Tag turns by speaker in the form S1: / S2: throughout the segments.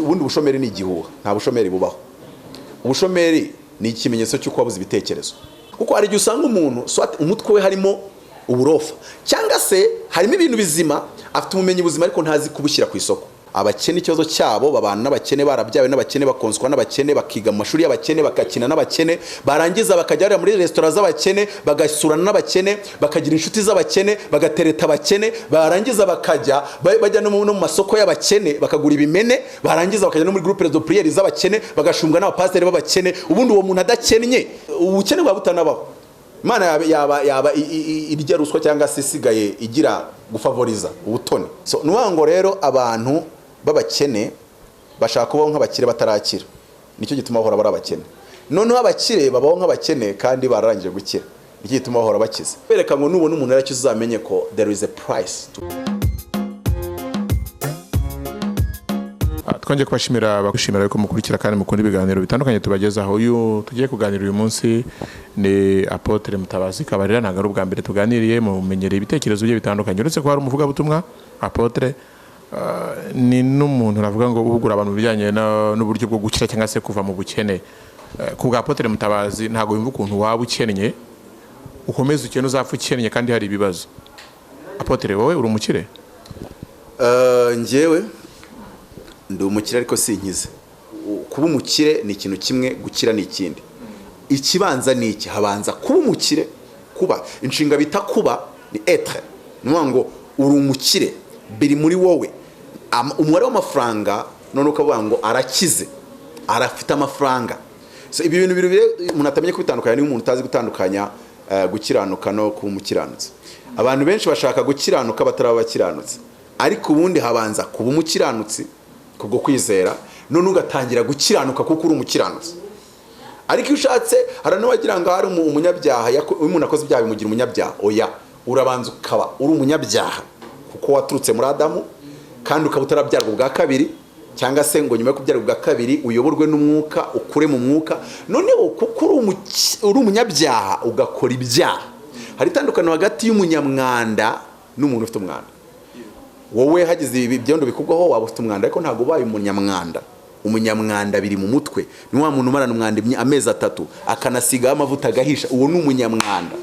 S1: ubundi ubushomeri ni igihuha, nta bushomeri bubaho. Ubushomeri ni ikimenyetso cy'uko wabuze ibitekerezo, kuko hari igihe usanga umuntu umutwe we harimo uburofa cyangwa se harimo ibintu bizima, afite ubumenyi buzima ariko ntazi kubushyira ku isoko. Abakene ikibazo cyabo, babana n'abakene, barabyawe n'abakene, bakonswa n'abakene, bakiga mu mashuri y'abakene, bagakina n'abakene, barangiza bakajya muri restaurant z'abakene, bagasurana n'abakene, bakagira inshuti z'abakene, bagatereta abakene, barangiza bakajya bajya no mu masoko y'abakene bakagura ibimene, barangiza bakajya no muri groupe de prière z'abakene, bagashumbwa n'abapasiteri b'abakene. Ubundi uwo muntu adakennye, ubukene bwa butanabaho. Imana yaba irya ruswa cyangwa se isigaye igira gufavoriza ubutoni. So nuwango rero abantu babakene bashaka kubaho nk'abakire batarakira, nicyo gituma bahora bari abakene. Noneho abakire babaho nk'abakene kandi bararangije gukira, nicyo gituma bahora bakize. Bereka ngo nubona umuntu yarakize uzamenye ko there is a price.
S2: Twongeye kubashimira bagushimira ko mukurikira kandi mukunda ibiganiro bitandukanye tubagezaho. Uyu tugiye kuganira uyu munsi ni Apotre Mutabazi Kabarira. Ntago ari ubwa mbere tuganiriye, mumenyereye ibitekerezo bye bitandukanye. Uretse ko hari umuvuga butumwa Apotre ni n'umuntu navuga ngo uhugura abantu bijyanye n'uburyo bwo gukira cyangwa se kuva mu bukene. Ku bwa Apotre Mutabazi ntago yumva ukuntu waba ukennye ukomeza ukene uzapfa ukennye kandi hari ibibazo. Apotre wowe uri umukire?
S1: Njyewe ndi umukire ariko sinkize. Kuba umukire ni ikintu kimwe, gukira ni ikindi. Ikibanza ni iki? Habanza kuba umukire. Kuba inshinga bita kuba ni être. Nuwa ngo uri umukire biri muri wowe. Umubare w'amafaranga none ukavuga ngo arakize, arafite amafaranga. So ibi bintu biri umuntu atamenye kubitandukanya, ni umuntu utazi gutandukanya gukiranuka no kuba umukiranutsi. Abantu benshi bashaka gukiranuka bataraba bakiranutsi, ariko ubundi habanza kuba umukiranutsi kubwo kwizera, none ugatangira gukiranuka kuko uri umukiranutsi. Ariko ushatse haranawagira ngo hari umunyabyaha, umuntu akoze ibyaha bimugira umunyabyaha. Oya, urabanza ukaba uri umunyabyaha kuko waturutse muri Adamu, kandi ukaba utarabyarwa bwa kabiri, cyangwa se ngo nyuma yo kubyarwa bwa kabiri uyoborwe n'umwuka, ukure mu mwuka. Noneho kuko uri umunyabyaha ugakora ibyaha, hari itandukano hagati y'umunyamwanda n'umuntu ufite umwanda. Wowe hagize ibyondo bikugwaho waba ufite umwanda, ariko ntago ubaye umunyamwanda. Umunyamwanda biri mu mutwe. Ni wa muntu umarana umwanda amezi 3 akanasigaho amavuta agahisha, uwo ni umunyamwanda.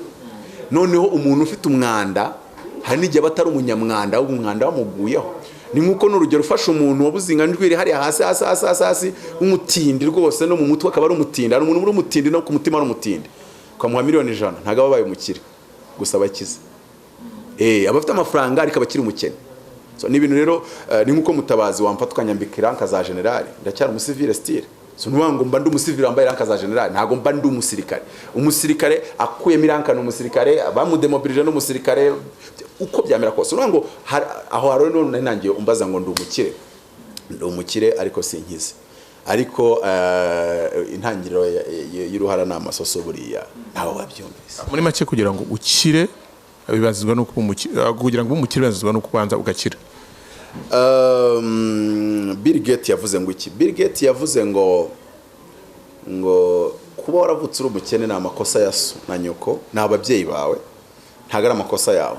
S1: Noneho umuntu ufite umwanda hari n'igihe batari umunyamwanda, ahubwo umwanda wamuguyeho. Ni nkuko n'urugero ufasha umuntu wabuzinganjwiri hari hasi umutindi rwose, no mu mutwe akaba ari umutindi. Hari umuntu muri umutindi no ku mutima ari umutindi, ukamuha miliyoni 100 ntago ababaye umukire, gusa bakize. Abafite amafaranga ariko abakiri umukene. So ni ibintu rero ni nkuko Mutabazi wamfata ukanyambika iranka za generali, ndacyari umusivile style. So nuwango mba ndi umusivile wambaye iranka za generali, ntago mba ndi umusirikare. Umusirikare akuyemo iranka n'umusirikare, bamudemobilije n'umusirikare, uko byamera kose. Nuwango aho haro nangiye umbaza ngo ndi umukire. Ndi umukire ariko sinkize. Ariko intangiriro y'uruhara n'amasoso buriya ntaho babyumvise.
S2: Muri make kugira ngo ukire bibazizwa no kugira ngo umukire bibazizwa no kubanza ugakira.
S1: Bill Gates yavuze ngo iki? Bill Gates yavuze ngo kuba waravutse uri umukene ni amakosa ya so na nyoko n'ababyeyi bawe, ntago ari amakosa yawe.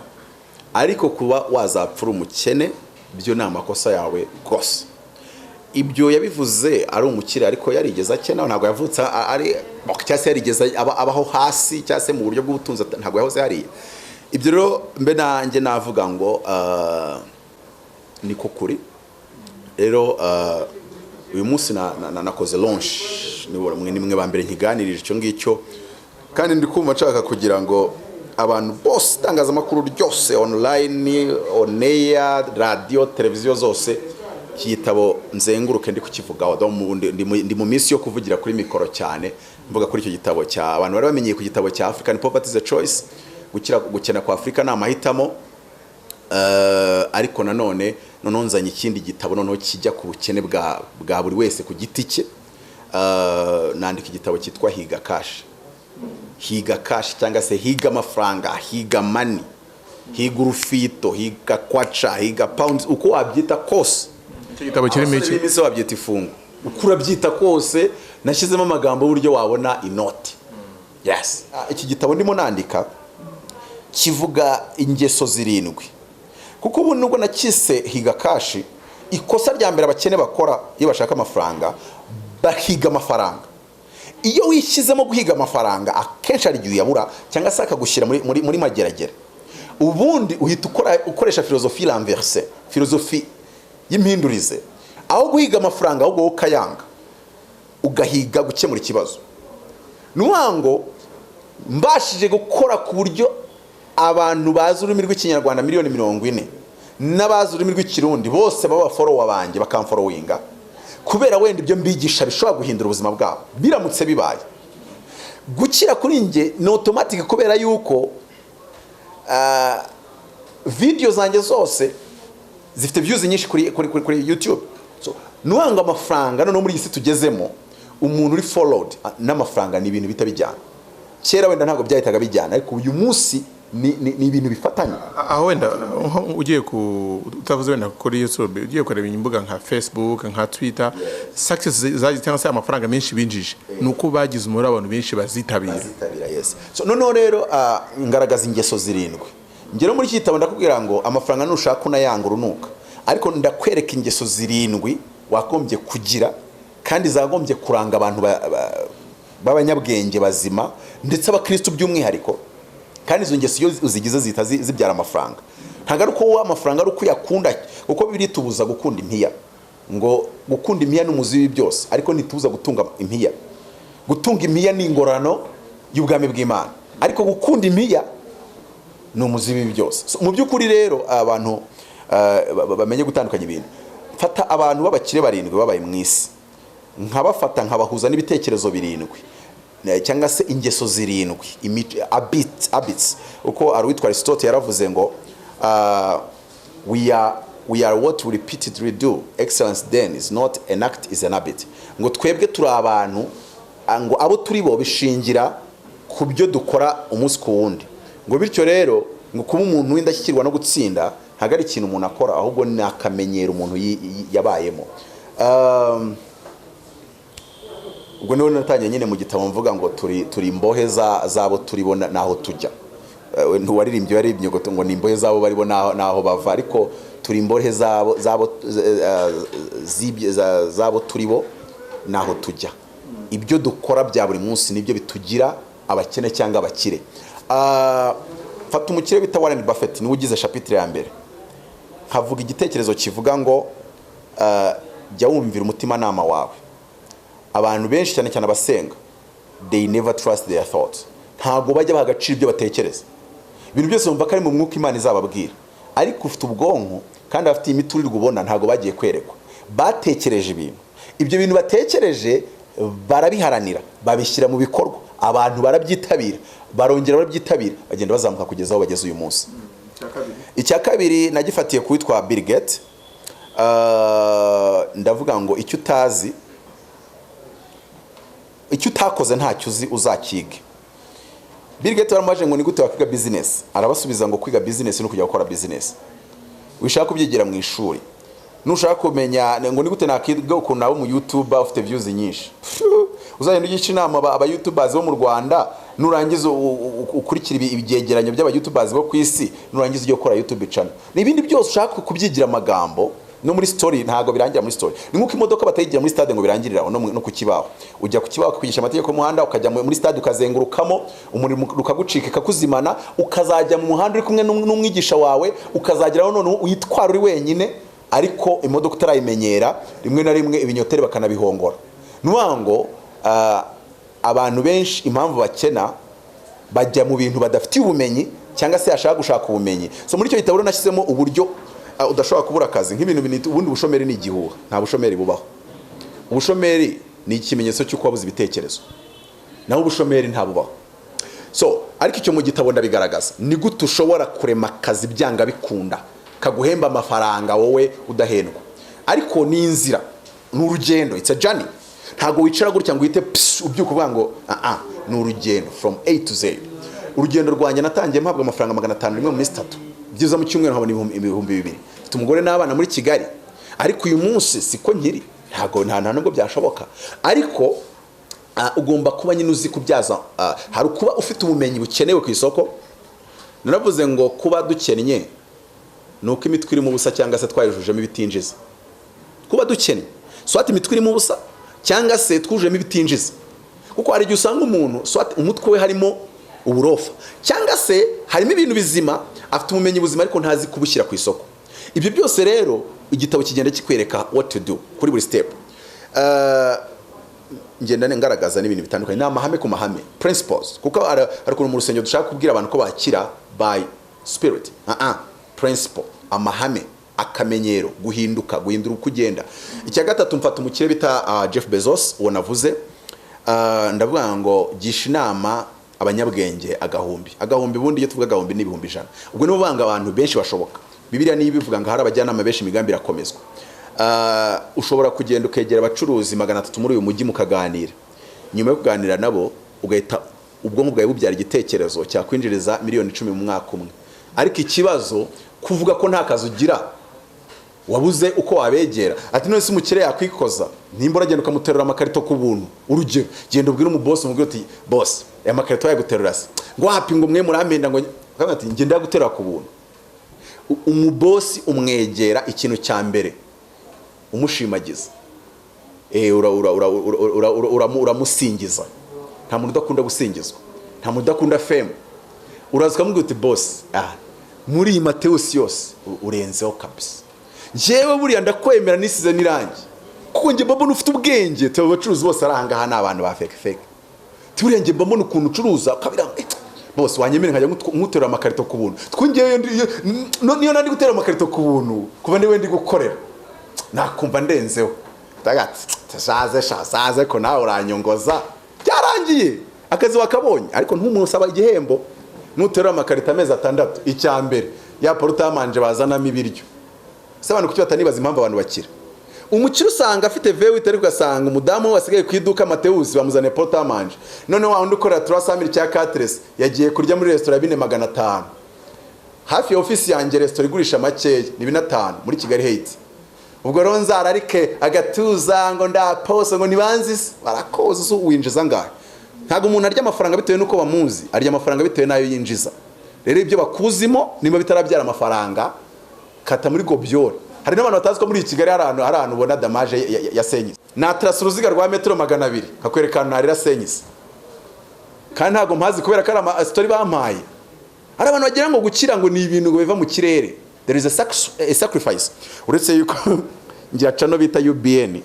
S1: Ariko kuba wazapfura umukene byo ni amakosa yawe rwose. Ibyo yabivuze ari umukire ariko yarigeze akena, ntago yavutse ari cyase yarigeze abaho hasi cyase mu buryo bw'ubutunzi, ntago yahoze hariya. Ibyo rero mbe nanjye navuga ngo niko kuri. Rero uyu munsi nakoze launch, ni mwe ba mbere nkiganirije icyo ngicyo, kandi ndi kumva nshaka kugira ngo abantu bose itangazamakuru ryose, online, on air, radio, televiziyo zose, kiyitabo nzenguruke ndi kukivugaho. Ndi mu minsi yo kuvugira kuri mikoro cyane, mvuga kuri icyo gitabo cya abantu bari bamenyeye ku gitabo cya African Poverty is a Choice. Gukena kwa Afrika ni amahitamo. Ariko nanone nononzanye ikindi gitabo noneho kijya ku bukene bwa buri wese ku giti cye. Nandika igitabo cyitwa Higa Cash. Higa Cash cyangwa se higa amafaranga, higa money, higa urufito, higa kwacha, higa pounds, uko wabyita kose.
S2: Icyo gitabo kirimo iki?
S1: Imise wabyita ifungo. Uko urabyita kose nashyizemo amagambo buryo wabona inoti. Yes. Iki gitabo ndimo nandika kivuga ingeso 7. Kuko ubu nubwo nakise Higa Cash ikosa rya mbere abakene bakora iyo bashaka amafaranga, bahiga amafaranga. Iyo wishyizemo guhiga amafaranga akenshi ari igihe uyabura cyangwa se akagushyira muri mageragere. Ubundi uhita ukoresha filozofi l'enverse, filozofi y'impindurize, aho guhiga amafaranga ahubwo ukayanga ugahiga gukemura ikibazo. Nuwango mbashije gukora ku buryo abantu bazi ururimi rw'ikinyarwanda miliyoni 40 n'abazi ururimi rw'ikirundi bose baba follower banjye bakamfollowinga, kubera wenda ibyo mbigisha bishobora guhindura ubuzima bwabo biramutse bibaye. Gukira kuri nge ni automatic kubera yuko video zanjye zose zifite views nyinshi kuri YouTube. So nuwanga amafaranga no muri isi tugezemo, umuntu uri followed n'amafaranga ni ibintu bitabijyana. Kera wenda ntabwo byahitaga bijyana, ariko uyu munsi ni ibintu bifatanye.
S2: Aho wenda ugiye utavuze wenda kuri YouTube, ugiye kureba imbuga nka Facebook nka Twitter, success zaje cyangwa se amafaranga menshi binjije nuko bagize umura abantu benshi bazitabira.
S1: Yes. So noneho rero ngaragaza ingeso zirindwi. Ngero muri iki gitabo ndakubwira ngo amafaranga nushaka unayanga urunuka, ariko ndakwereka ingeso zirindwi wagombye kugira kandi zagombye kuranga abantu b'abanyabwenge bazima ndetse abakristo by'umwihariko. Kandi izo ngeso iyo uzigize zita zibyara amafaranga. Ntago ari uko amafaranga ari uko yakunda, kuko bibiri tubuza gukunda impiya, ngo gukunda impiya n'umuzi w'ibi byose, ariko ntitubuza gutunga impiya. Gutunga impiya ni ingorano y'ubwami bw'Imana, ariko gukunda impiya ni umuzi w'ibi byose. So, mu by'ukuri rero abantu bamenye gutandukanya ibintu. Fata abantu b'abakire barindwi babaye mu isi, nkabafata nkabahuza n'ibitekerezo birindwi cyangwa se ingeso zirindwi, habits. Uko Arwitwa Aristotle yaravuze ngo we are what we repeatedly do. Excellence then is not an act, is an habit. Ngo twebwe turi abantu, ngo abo turi bo bishingira ku byo dukora umunsi ku wundi. Ngo bityo rero ngo kuba umuntu w'indashyikirwa no gutsinda ntago ari ikintu umuntu akora, ahubwo ni akamenyero umuntu yabayemo. Ubwo niho natangiye nyine mu gitabo mvuga ngo turi imbohe zabo turibona naho tujya. Ntuwaririmbye yaririmbye ngo ni imbohe zabo baribo naho bava, ariko turi imbohe zabo turibo naho tujya. Ibyo dukora bya buri munsi nibyo bitugira abakene cyangwa abakire. Fata umukire bita Warren Buffett, niwe ugize chapitre ya mbere. Havuga igitekerezo kivuga ngo jya wumvira umutima nama wawe. Abantu benshi cyane cyane abasenga, they never trust their thoughts. Ntago bajya bagacira ibyo batekereza. Ibintu byose bumva kari mu mwuka Imana izababwira, ariko ufite ubwonko kandi afite imiturirwa ubona ntago bagiye kwerekwa. Batekereje ibyo bintu batekereje barabiharanira, babishyira mu bikorwa, abantu barabyitabira, barongera barabyitabira, bagenda bazamuka kugeza aho bageze uyu munsi. Icya kabiri nagifatiye kuwitwa Bill Gates. Ndavuga ngo icyo utazi, icyo utakoze ntacyo uzi uzakige. Bill Gates baramubaje ngo ni gute wakwiga business, arabasubiza ngo kwiga business no kujya gukora business. Wishaka kubyigira mu ishuri, nushaka kumenya ngo ni gute nakiga ukuntu abo mu YouTube ufite views nyinshi, uzagenda ugica inama aba YouTubers bo mu Rwanda, nurangiza ukurikira ibyegeranyo by'aba YouTubers bo ku isi, nurangiza ujye gukora YouTube channel. N'ibindi byose ushaka kubyigira amagambo no muri story ntago birangira muri story. Ni nkuko imodoka batayigira muri stade ngo birangirira no ku kibaho. Ujya ku kibaho kwigisha amategeko y'umuhanda, ukajya muri stade ukazengurukamo, umurimo ukagucika kakuzimana, ukazajya mu muhanda uri kumwe n'umwigisha wawe, ukazageraho none uyitwara uri wenyine, ariko imodoka utarayimenyera, rimwe na rimwe ibinyotere bakanabihongora. Nuwango abantu benshi impamvu bakena bajya mu bintu badafitiye ubumenyi cyangwa se yashaka gushaka ubumenyi. So muri cyo gitabo nashyizemo uburyo udashobora kubura akazi nk'ibintu bintu. Ubundi bushomeri ni igihuha, nta bushomeri bubaho. Ubushomeri ni ikimenyetso cy'uko wabuze ibitekerezo, naho ubushomeri nta bubaho. So ariko icyo mu gitabo ndabigaragaza ni gute ushobora kurema akazi byanga bikunda kaguhemba amafaranga wowe udahendwa. Ariko ni inzira, ni urugendo, it's a journey. Ntago wicara gutya ngo uhite ubyuka uvuga ngo ni urugendo from A to Z. Urugendo rwanjye natangiye mpabwa amafaranga 500 rimwe mu minsi 3, byiza mu cyumweru nkabona 2,000. Mfite umugore n'abana muri Kigali, ariko uyu munsi siko nkiri, nta nubwo byashoboka. Ariko ugomba kuba nyine uzi kubyaza, hari kuba ufite ubumenyi bukenewe ku isoko. Naravuze ngo kuba dukennye nuko imitwe iri mu busa cyangwa se twayujujemo ibitinjiza. kuba dukennye swati imitwe irimo ubusa cyangwa se twujemo ibitinjiza, kuko hari igihe usanga umuntu swati umutwe we harimo uburofa cyangwa se harimo ibintu bizima, afite ubumenyi buzima ariko ntazi kubushyira ku isoko. Ibyo byose rero igitabo kigenda kikwereka what to do kuri buri step. Ngenda ngaragaza n'ibintu bitandukanye, n'amahame ku mahame, principles, kuko ariko mu rusengero dushaka kubwira abantu ko bakira by spirit. Principle, amahame, akamenyero, guhindura uko ugenda. Icya gatatu, mfata umukire bita Jeff Bezos, uwo navuze, ndavuga ngo gisha inama abanyabwenge agahumbi bundi iyo tuvuga agahumbi n'ibihumbi 100. Ubwo nibo banga abantu benshi bashoboka. Bibiliya niyo bivuga ngo hari abajyanama benshi imigambi irakomezwa. Ushobora kugenda ukegera abacuruzi 300 muri uyu mujyi mukaganira. Nyuma yo kuganira nabo ugahita ubwonko bwawe bubyara igitekerezo cyakwinjiriza miliyoni 10 mu mwaka umwe. Ariko ikibazo kuvuga ko nta kazi ugira, wabuze uko wabegera. Ati none se umukire yakwikoza, nimba uragenda ukamuterura amakarito ku buntu. Urugero, genda ubwira umuboss umubwira uti boss, aya makarito yaguterura se ngo hapi ngo mwe muramenda ngo ati ngenda guterura ku buntu. Umuboss umwegera ikintu cya mbere umushimagiza, uramusingiza. Nta muntu udakunda gusingizwa, nta muntu udakunda fame. Uraza kumubwira uti boss, muri iyi Mateus yose urenzeho kabisa, njyewe buriya ndakwemera nisize nirangi, kuko njye mbona ufite ubwenge. Tebe abacuruzi bose arangaha n'abantu ba fake. Turiya njye mbona ukuntu ucuruza kabira boss, wanyemere nkajya muterura amakarito ku buntu. Twongeyeyo niyo nandi gutera amakarito ku buntu, kuba ndi wendi gukorera nakumva ndenzeho. Tagati tashaze ko nawe uranyongoza, byarangiye akazi wakabonye. Ariko ntumusaba igihembo, nuterura amakarito amezi 6. Icya mbere ya portamanje bazanamo ibiryo. Se abantu kuki batanibaza impamvu abantu bakira. Umukire usanga afite vewe itari kugasanga umudamu wasigaye kwiduka Mateus bamuzane portamanje. None wa undi ukorera 300 cya 4 yagiye kurya muri restaurant 500. Hafi ya office yanjye restaurant igurisha makeya ni 500 muri Kigali Heights. Ubwo ronzara arike agatuza ngo ndapose ngo nibanzi barakoze so winjiza ngahe. Ntago umuntu arya amafaranga bitewe nuko bamuzi, arya amafaranga bitewe nayo yinjiza. Rero ibyo bakuzimo nimba bitarabyara amafaranga kata muri gobyore. Hari n'abantu batazi ko muri Kigali hari ahantu ubona damage yasenyise. Natrasa uruziga rwa metero 200 hakwerekana narira senyise. Kandi ntago mpazi kubera ko ari story bampaye. Hari abantu bagira ngo gukira ngo ni ibintu ngo biva mu kirere. There is a sacrifice. Uretse yuko ngira cano bita UBN.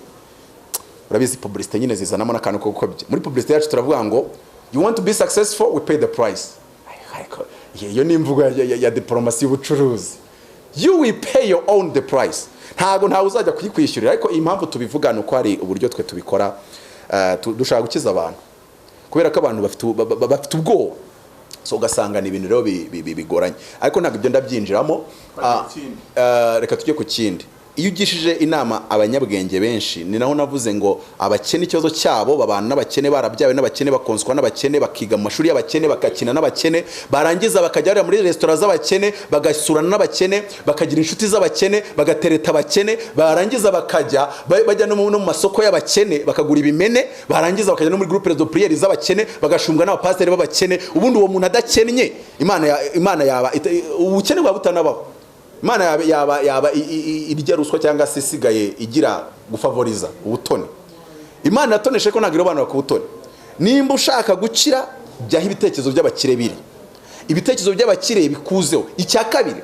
S1: Urabizi publicité nyine zizanamo n'akantu ko gukobye. Muri publicité yacu turavuga ngo you want to be successful, we pay the price. Iyo ni imvugo ya diplomacy y'ubucuruzi. You will pay your own the price. Ntago uzajya kuyikwishyurira. Ariko impamvu tubivuga nuko hari uburyo twe tubikora dushaka gukiza abantu, kubera ko abantu bafite ubwoba. So ugasanga ni ibintu rero bigoranye. Ariko ntabwo ibyo ndabyinjiramo. Reka tujye ku kindi. Iyo ugishije inama abanyabwenge benshi, ni naho navuze ngo abakene ikibazo cyabo babana n'abakene, barabyawe n'abakene, bakonswa n'abakene, bakiga mu mashuri y'abakene, bakakina n'abakene, barangiza bakajya muri restaurant z'abakene, bagasurana n'abakene, bakagira inshuti z'abakene, bagatereta abakene, barangiza bakajya bajya no mu masoko y'abakene bakagura ibimene, barangiza bakajya no muri groupe de prière z'abakene, bagashunga n'abapasiteri b'abakene. Ubundi uwo muntu adakennye Imana yaba ubukene bwa butanabaho. Imana yaba irya ruswa cyangwa se isigaye igira gufavoriza ubutoni. Imana yatoneshe ko ntagira abantu bakubutoni. Nimba ushaka gukira byaho ibitekerezo by'abakire biri. Ibitekerezo by'abakire bikuzeho. Icya kabiri,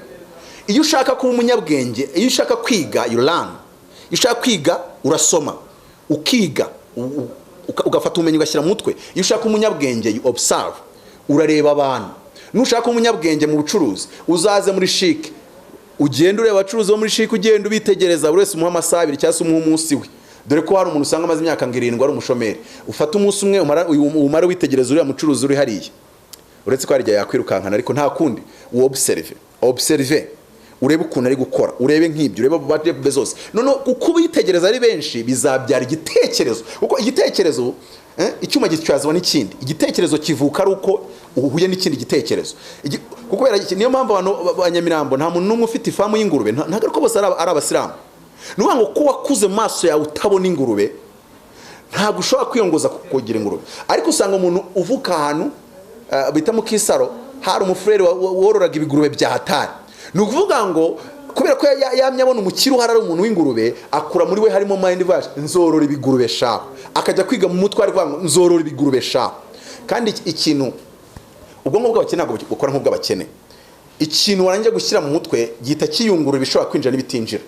S1: iyo ushaka kuba umunyabwenge, iyo ushaka kwiga you learn. Iyo ushaka kwiga urasoma, ukiga, ugafata ubumenyi ugashyira mu mutwe. Iyo ushaka umunyabwenge you observe, urareba abantu. Nushaka umunyabwenge mu bucuruzi, uzaze muri chic, ugenda ureba abacuruzi bo muri chic, ugenda ubitegereza buri wese umuha amasaha 2 cyangwa se umuha umunsi we. Dore ko hari umuntu usanga amaze imyaka 7 ari umushomeri. Ufata umunsi umwe umara witegereza uriya mucuruzi uri hariya. Uretse ko harya yakwirukankana ariko nta kundi observe urebe ukuntu ari gukora, urebe nk'ibyo, urebe ba Jeff Bezos. None uko ubitegereza ari benshi bizabyara igitekerezo. Uko igitekerezo icyuma gitwazwa n'ikindi. Igitekerezo kivuka ari uko uhuye n'ikindi gitekerezo. Kuko niyo mpamvu abantu banyamirambo nta muntu n'umwe ufite ifamu y'ingurube, ntago ko bose ari abasilamu. Nuvuga ngo ko wakuze maso yawe utabona ingurube ntago ushobora kwiyongoza kugira ingurube. Ariko usanga umuntu uvuka ahantu bita mu Kisaro hari umufurere wororaga ibigurube bya hatari. Nukuvuga ngo kubera ko yamye abona umukire uhari ari umuntu w'ingurube, akura muri we harimo mind vash, nzorora ibigurube sha, akajya kwiga mu mutwe ari kuvuga nzorora ibigurube sha. Kandi ikintu ubwonko bw'abakene ntabwo bukora nk'ubw'abakene. Ikintu warangiye gushyira mu mutwe gihita kiyungurura ibishobora kwinjira n'ibitinjira.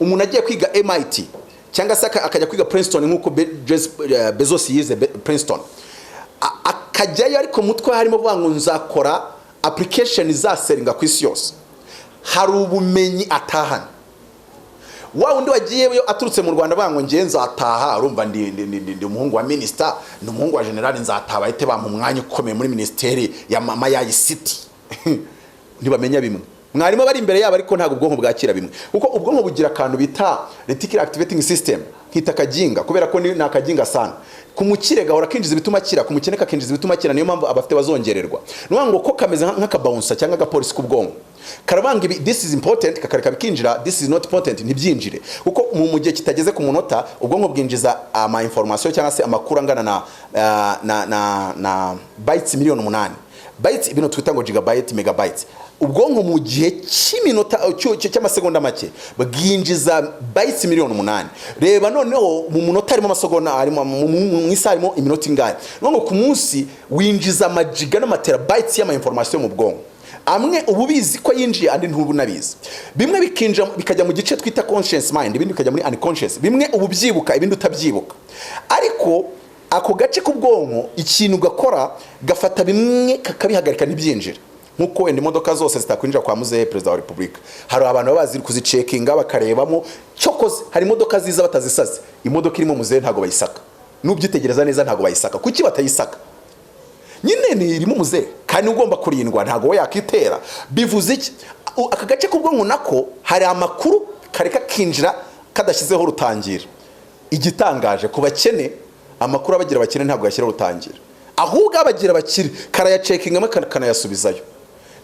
S1: Umuntu agiye kwiga MIT cyangwa se akajya kwiga Princeton nk'uko Bezos yize Princeton, akajyayo ariko mutwe harimo kuvuga ngo nzakora application izaseringa ku isi yose, hari ubumenyi atahana. Wa undi wagiyeyo aturutse mu Rwanda avuga ngo ngiye nzataha, urumva ndi umuhungu wa minister, ni umuhungu wa general, nzataha bahite bampa umwanya ukomeye muri ministeri ya mama ya city. Ntibamenya bimwe. Mwarimu bari imbere yabo ariko ntabwo ubwonko bwakira bimwe, kuko ubwonko bugira akantu bita reticular activating system, nkita kaginga, kubera ko ni akaginga sana. Kumukire gahora kinjiza bituma kira, kumukene kakinjiza bituma kira, niyo mpamvu abafite bazongererwa. Nuwa ngo ko kameze nk'akabouncer cyangwa agapolisi k'ubwonko, karabanga ibi this is important, kakareka bikinjira this is not important, ntibyinjire. Kuko mu gihe kitageze ku munota ubwonko bwinjiza ama information cyangwa se amakuru angana na bytes miliyoni 8. Bytes ibintu twita ngo gigabyte megabytes. Ubwonko mu gihe cy'iminota cy'amasegonda make bwinjiza bytes miliyoni 8. Reba noneho mu munota harimo amasegonda, harimo mu isaha harimo iminota ingahe. None ku munsi winjiza amagiga n'amaterabytes y'ama information mu bwonko. Amwe ububizi ko yinjiye andi ntubu nabizi. Bimwe bikinja bikajya mu gice twita conscious mind, ibindi bikajya muri unconscious. Bimwe ububyibuka ibindi utabyibuka. Ariko ako gace k'ubwonko ikintu gakora gafata bimwe kakabihagarika n'ibyinjira. Nkuko wenda imodoka zose zitakwinjira kwa muzehe Perezida wa Republika, hari abantu babazi kuzicekinga bakarebamo. Cyokoze hari imodoka ziza batazisaze, imodoka irimo muzehe ntago bayisaka, nubyitegereza neza ntago bayisaka. Kuki batayisaka? Nyine ni irimo muzehe kandi ugomba kurindwa, ntago we yakitera. Bivuze iki? Aka gace k'ubwonko nako hari amakuru kareka kinjira kadashyizeho rutangira. Igitangaje ku bakene, amakuru abagira bakene ntabwo yashyira rutangira, ahubwo abagira bakire karayacekinga kanayasubizayo.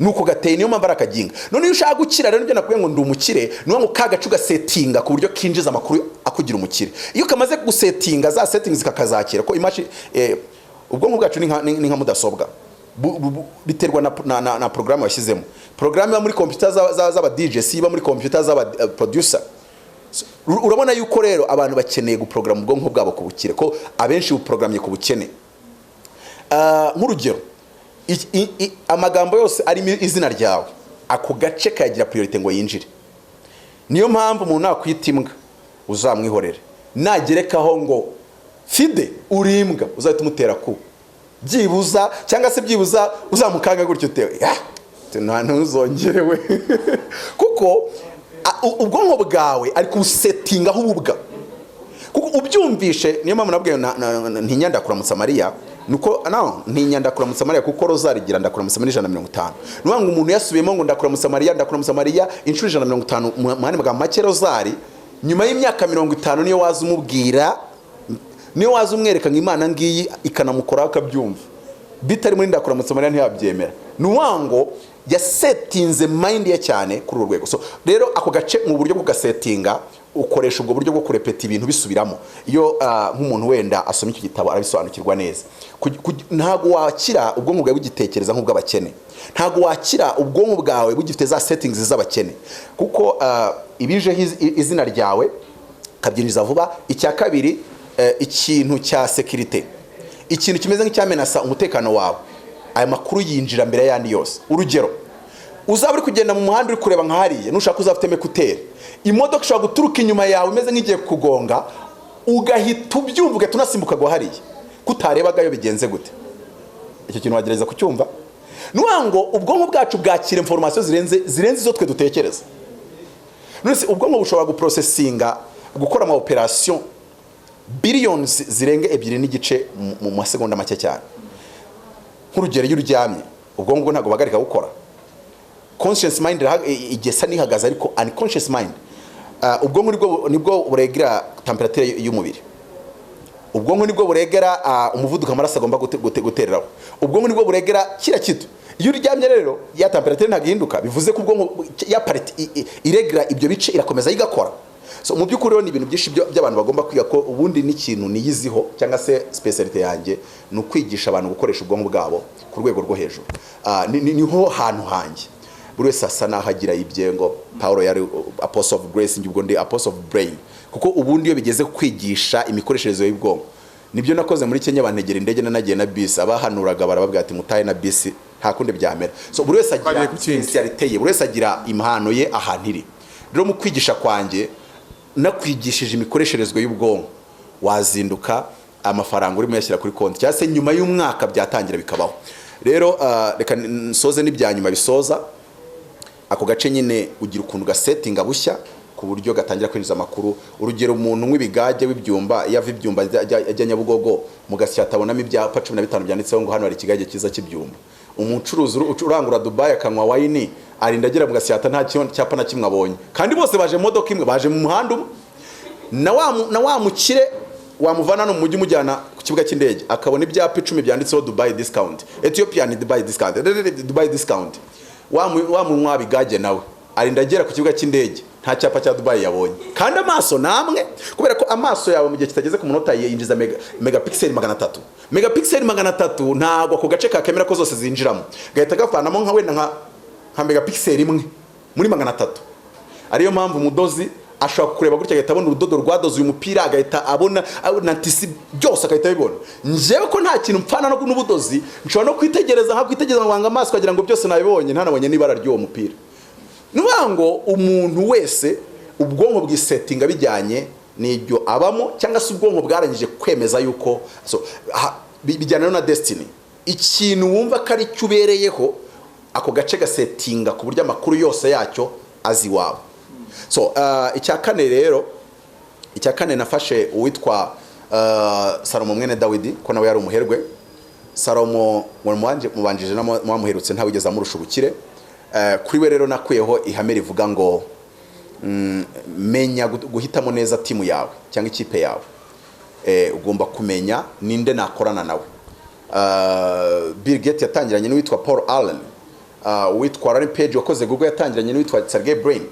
S1: Nuko gateye niyo mpamvu arakaginga. None iyo ushaka gukira rero nibyo nakubwiye ngo ndi umukire, nuwa ngo kagacu gasetinga ku buryo kinjiza amakuru akugira umukire. Iyo kamaze gusetinga za settings kakazakira ko imashi ubwonko bwacu ni nka mudasobwa, biterwa na program washyizemo. Program iba muri computer z'aba DJ, si iba muri computer z'aba producer. Urabona yuko rero abantu bakeneye guprogram ubwonko bwabo ku bukire, ko abenshi buprogramye ku bukene. Nk'urugero, amagambo yose ari izina ryawe, ako gace kagira priority ngo yinjire. Niyo mpamvu umuntu nakwita imbwa uzamwihorere, nagerekaho ngo Fide urimbwa uzahita umutera ku byibuza, cyangwa se byibuza uzamukanga gutyo utewe nta ntuzongerewe. Kuko ubwonko bwawe ari kusettinga aho ububwa, kuko ubyumvishe. Niyo mpamvu nabwiye ntinyanda kuramutsa Mariya, nuko ntinyanda kuramutsa Mariya kuko rozarigira ndakuramutsa muri 150. Nuwa ngo umuntu yasubiyemo ngo ndakuramutsa Mariya inshuro 150 mwana maga make rozari, nyuma y'imyaka 50 niyo waza umubwira, niyo waza umwereka ngo Imana ngiyi ikanamukora akabyumva. Bitari muri ndakuramutsa Mariya ntiyabyemera. Nuwa ngo yasetinze mind ye cyane kuri urwego. So rero ako gace mu buryo bwo gasetinga ukoresha ubwo buryo bwo kurepeta ibintu bisubiramo. Iyo nk'umuntu wenda asoma icyo gitabo arabisobanukirwa neza. Ntago wakira ubwonko bwawe bugitekereza nk'ubw'abakene, ntago wakira ubwonko bwawe bugifite za settings z'abakene, kuko ibije izina ryawe kabyinjiza vuba. Icya kabiri, ikintu cya security, ikintu kimeze nk'icyamenasa umutekano wawe, aya makuru yinjira mbere yandi yose. Urugero, uzaba uri kugenda mu muhanda uri kureba nka hariya, nushaka uzafite mekuteri, imodoka ishobora guturuka inyuma yawe imeze nk'igiye kugonga, ugahita ubyumva ugahita unasimbuka go hariya, kutarebagayo bigenze gute. Icyo kintu wagereza kucyumva. Nuwa ngo ubwonko bwacu bwakira information zirenze izo twe dutekereza. None ubwonko bushobora guprocessinga, gukora ama operation billions zirenga 2.5 mu masegonda make cyane. Nk'urugero, iyo uryamye ubwonko bwo ntago bagarika gukora. Conscious mind igesa nihagaza, ariko unconscious mind ubwonko nibwo buregera temperature y'umubiri. Ubwonko nibwo buregera umuvuduko amaraso agomba gutereraho. Ubwonko nibwo buregera kira kitu. Iyo uryamye rero ya temperature ntagihinduka, bivuze ko ubwonko ya parity iregera ibyo bice irakomeza igakora. So mu by'ukuri rero ni ibintu byinshi by'abantu bagomba kwiga, ko ubundi n'ikintu niyiziho cyangwa se speciality yanjye ni ukwigisha abantu gukoresha ubwonko bwabo ku rwego rwo hejuru. Niho hantu hanjye. buri wese asa naho agira ibyengo. Paulo yari apostle of grace, njye ubwo ndi apostle of brain, kuko ubundi iyo bigeze kwigisha imikoreshereze y'ubwonko. Nibyo nakoze muri Kenya, bantegera indege nanagiye na bisi, abahanuraga barababwira ati mutahe na bisi nta kundi byamera. So buri wese agira speciality ye, buri wese agira impano ye ahantu iri. Rero mu kwigisha kwanjye nakwigishije imikoresherezwe y'ubwonko, wazinduka amafaranga urimo yashyira kuri konti, cyangwa se nyuma y'umwaka byatangira bikabaho. Rero reka nsoze n'ibyanyuma bisoza ako gace nyine, ugira ukuntu gasettinga bushya ku buryo gatangira kwinjiza amakuru. Urugero umuntu nk'ibigage w'ibyumba, yava ibyumba ajya Nyabugogo mu Gasya atabonamo ibyapa 15 byanditseho ngo hano hari ikigage cyiza cy'ibyumba. Umucuruzi urangura Dubai akanywa wine arinda agera mu Gasya nta cyapa na kimwe abonye, kandi bose baje mu modoka imwe, baje mu muhanda umwe. Na wa mukire wamuvana no mu mujyi mujyana ku kibuga cy'indege akabona ibyapa 10 byanditseho Dubai discount, Ethiopian Dubai discount, Dubai discount. Wa munywa bigage nawe arinda agera ku kibuga cy'indege nta cyapa cya Dubai yabonye, kandi amaso namwe, kubera ko amaso yawe mu gihe kitageze ku munota yinjiza megapixel 300. Megapixel 300 ntago ako gace ka kamera ko zose zinjiramo, gahita gafanamo nka wenda nka megapixel imwe muri 300. Ariyo mpamvu umudozi ashobora kureba gutya agahita abona urudodo rwadoze uyu mupira, agahita abona na tisi byose agahita bibona. Njewe ko nta kintu mpfana no n'ubudozi, nshobora no kwitegereza nka kwitegereza ngo amaso kugira ngo byose nabibonye, ntanabonye n'ibara ry'uwo mupira. Nubango umuntu wese ubwonko bw'isettinga bijyanye n'ibyo abamo, cyangwa se ubwonko bwarangije kwemeza yuko bijyana na destiny, ikintu wumva kari cyubereyeho ako gace gasettinga ku buryo amakuru yose yacyo azi wawe. So icya kane nafashe uwitwa Salomo mwene Dawidi, ko nawe yari umuherwe. Salomo mubanjije muherutse ntawigeze amurusha ubukire. Kuri we rero nakuyeho ihame rivuga ngo menya guhitamo neza timu yawe cyangwa ikipe yawe. Ugomba kumenya ninde nakorana nawe. Bill Gates yatangiranye n'uwitwa Paul Allen, uwitwa Larry Page wakoze Google yatangiranye n'uwitwa Sergey Brin.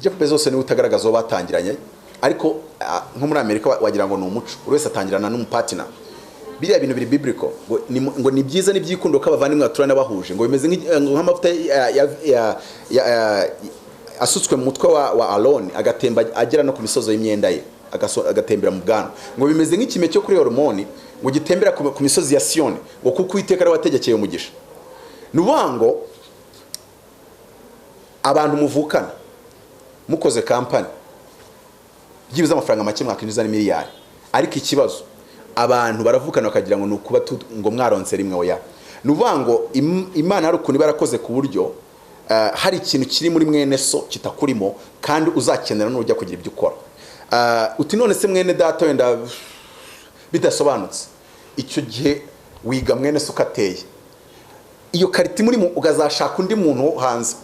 S1: Jeff Bezos ni utagaragaza uwo batangiranye, ariko nko muri Amerika wagira ngo ni umuco, buri wese atangirana n'umupartner. Biriya bintu biri biblical ngo ni byiza n'ibyikundo ko abavandimwe baturana bahuje, ngo bimeze nk'amavuta asutswe mu mutwe wa Aaron agatemba agera no ku misozo y'imyenda ye, agatembera mu bwana, ngo bimeze nk'ikime cyo kuri hormone ngo gitembera ku misozi ya Sion, ngo kuko Uwiteka ari wategekeye umugisha. Nubango abantu muvukana mukoze kampani byibuza amafaranga make mwakinjiza n'imiliyari, ariko ikibazo abantu baravukana bakagira ngo nukuba ngo mwaronse rimwe oya. Nubango Imana hari ukuntu barakoze ku buryo hari ikintu kiri muri mwene so kitakurimo, kandi uzakenera n'ujya kugira ibyo ukora. Uti none se mwene data wenda bidasobanutse, icyo gihe wiga mwene so kateye iyo kariti muri ugazashaka undi muntu hanze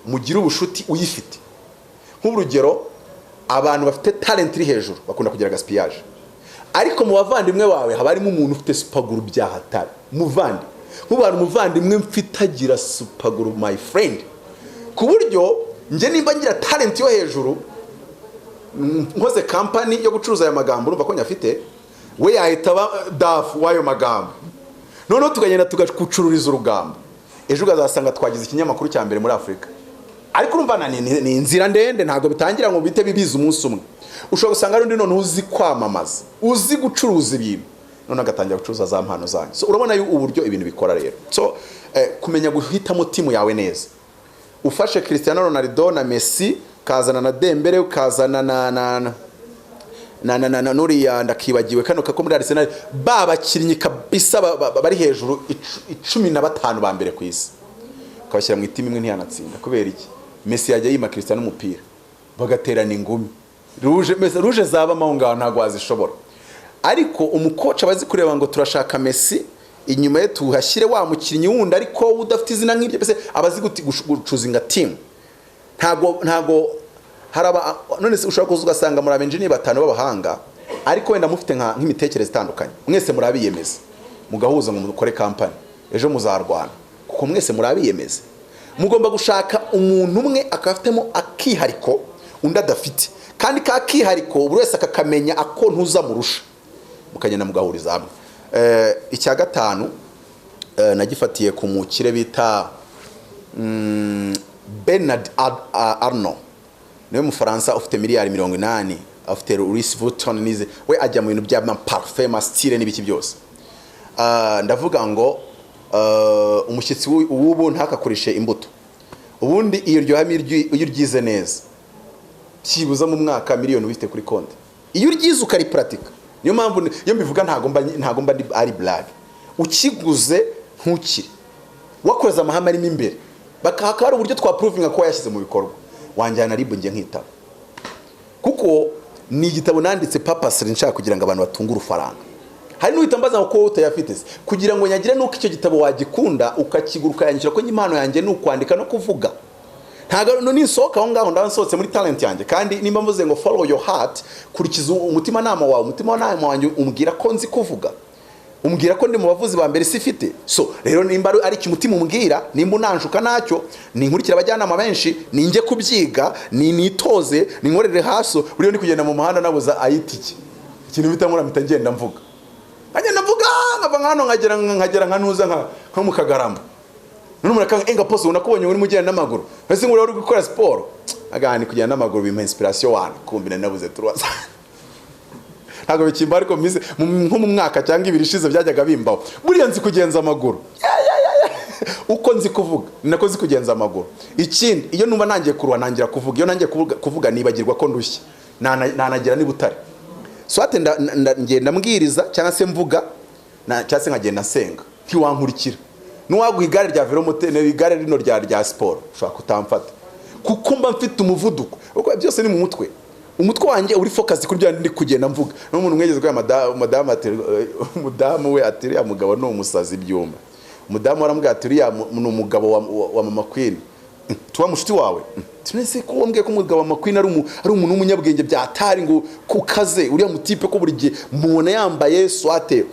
S1: mugira ubushuti uyifite. Nk'urugero abantu bafite talent iri hejuru bakunda kugira gaspillage, ariko mu bavandimwe bawe haba harimo umuntu ufite supaguru byahatari muvandi. Nk'ubantu muvandimwe mfitagira supaguru my friend, ku buryo nje nimba ngira talent yo hejuru nkoze company yo gucuruza aya magambo urumva ko nyafite, we yahita dafu wayo magambo, noneho tugagenda tugacucururiza urugamba. Ejo ugazasanga twagize ikinyamakuru cya mbere muri Afrika, ariko urumva ni inzira ndende, ntago bitangira ngo bite bibiza umunsi umwe. Ushobora gusanga rundi none uzi kwamamaza, uzi gucuruza ibintu, none agatangira gucuruza za mpano zanyu. So urabona uburyo ibintu bikora rero. So kumenya guhitamo timu yawe neza. Ufashe Cristiano Ronaldo na Messi, kazana na Dembele, ukazana na nuriya ndakibagiwe kano kako muri Arsenal, babakinnyi kabisa bari hejuru 15 ba mbere ku isi, ukabashyira mu itimu imwe ntiyanatsinda. Kubera iki? Messi yajya yima Cristiano umupira bagaterana ingumi, ruje zaba mahunga ntago azishobora. Ariko umukoca bazi kureba ngo turashaka Messi, inyuma ye tuhashyire wa mukinnyi wundi ariko udafite izina nk'iryo, bese abazi gucuzinga team. Ntago haraba none se ushaka kuzugasanga muri abenjini batanu b'abahanga, ariko wenda mufite nk'imitekerereze itandukanye, mwese murabiyemeza mugahuza ngo mukore company, ejo muzarwana kuko mwese murabiyemeza. Mugomba gushaka umuntu umwe akafitemo akihariko undi adafite, kandi ka kihariko buri wese akakamenya ako ntuza murusha, mukagenda mugahuriza hamwe. Icya gatanu nagifatiye ku mukire bita Bernard Arnault niwe mufaransa ufite miliyari 80, afite Louis Vuitton nize, we ajya mu bintu bya parfum style n'ibiki byose. Ndavuga ngo umushyitsi w'ubu ntakakoreshe imbuto. Ubundi iyo ryohami iyo ryize neza kibuza mu mwaka miliyoni wifite kuri konti. Iyo ryize ukari pratika. Niyo mpamvu iyo mbivuga ntago mba ari blague. Ukiguze ntukire. Wakoze amahame arimo imbere. Bakahakara uburyo twa proving ko yashyize mu bikorwa. Wanjyana ribu nge nkita. Kuko ni igitabo nanditse purpose nshaka kugira ngo abantu batungure ufaranga. Hari n'uhitambaza ko utayafite kugira ngo nyagire nuko icyo gitabo wagikunda ukakiguruka yanyishyira ko impano yanjye no kwandika no kuvuga. Ntago no nisohoka aho ngaho ndansotse muri talent yanjye kandi nimba mvuze ngo follow your heart, kurikiza umutima nama wawe, umutima nama wanjye umbwira ko nzi kuvuga. Umbwira ko ndi mu bavuzi ba mbere sifite. So rero nimba ari kimutima umbwira, nimba unanshuka nacyo, ni nkurikira abajyanama benshi, ninjye kubyiga, ni nitoze, ni nkorere haso, buriyo ndi kugenda mu muhanda nabuza ayitiki. Ikintu bitamura mitagenda mvuga. Agenda mvuga nkava nkano nkagera nkanuza nka mu Kagarama. None murakanga enga pose unakubonye uri mugenda n'amaguru. Ese ngura uri gukora sport. Agani kugenda n'amaguru bimpa inspiration wana kumbina nabuze turwaza. Ntago bikimba ariko mize nko mu mwaka cyangwa ibiri ishize byajyaga bimbaho. Buriya nzi kugenza amaguru. Uko nzi kuvuga nako nzi kugenza amaguru. Ikindi iyo numva nangiye kurwa nangira kuvuga, iyo nangiye kuvuga nibagirwa ko ndushye. Nanagira ni Butare. Swate ngenda mbwiriza cyangwa se mvuga cyangwa se nkagenda nsenga ntiwankurikira. Nuwaguha igare rya velomotene, igare rino rya sport ushaka kutamfata kuko mba mfite umuvuduko. Uko byose ni mu mutwe. Umutwe wanjye uri focus kuri bya ndi kugenda mvuga. N'umuntu mwegeze kwa mudamu we atiri ya mugabo no umusazi byumba. Mudamu aramubwira atiri ya ni umugabo wa Mama Queen. Tuwa mushuti wawe. Tunese ko wombwe ko umugabo wa Mama Queen ari umuntu w'umunyabwenge byatari ngo kukaze uriya mutipe ko buri gihe mubona yambaye swate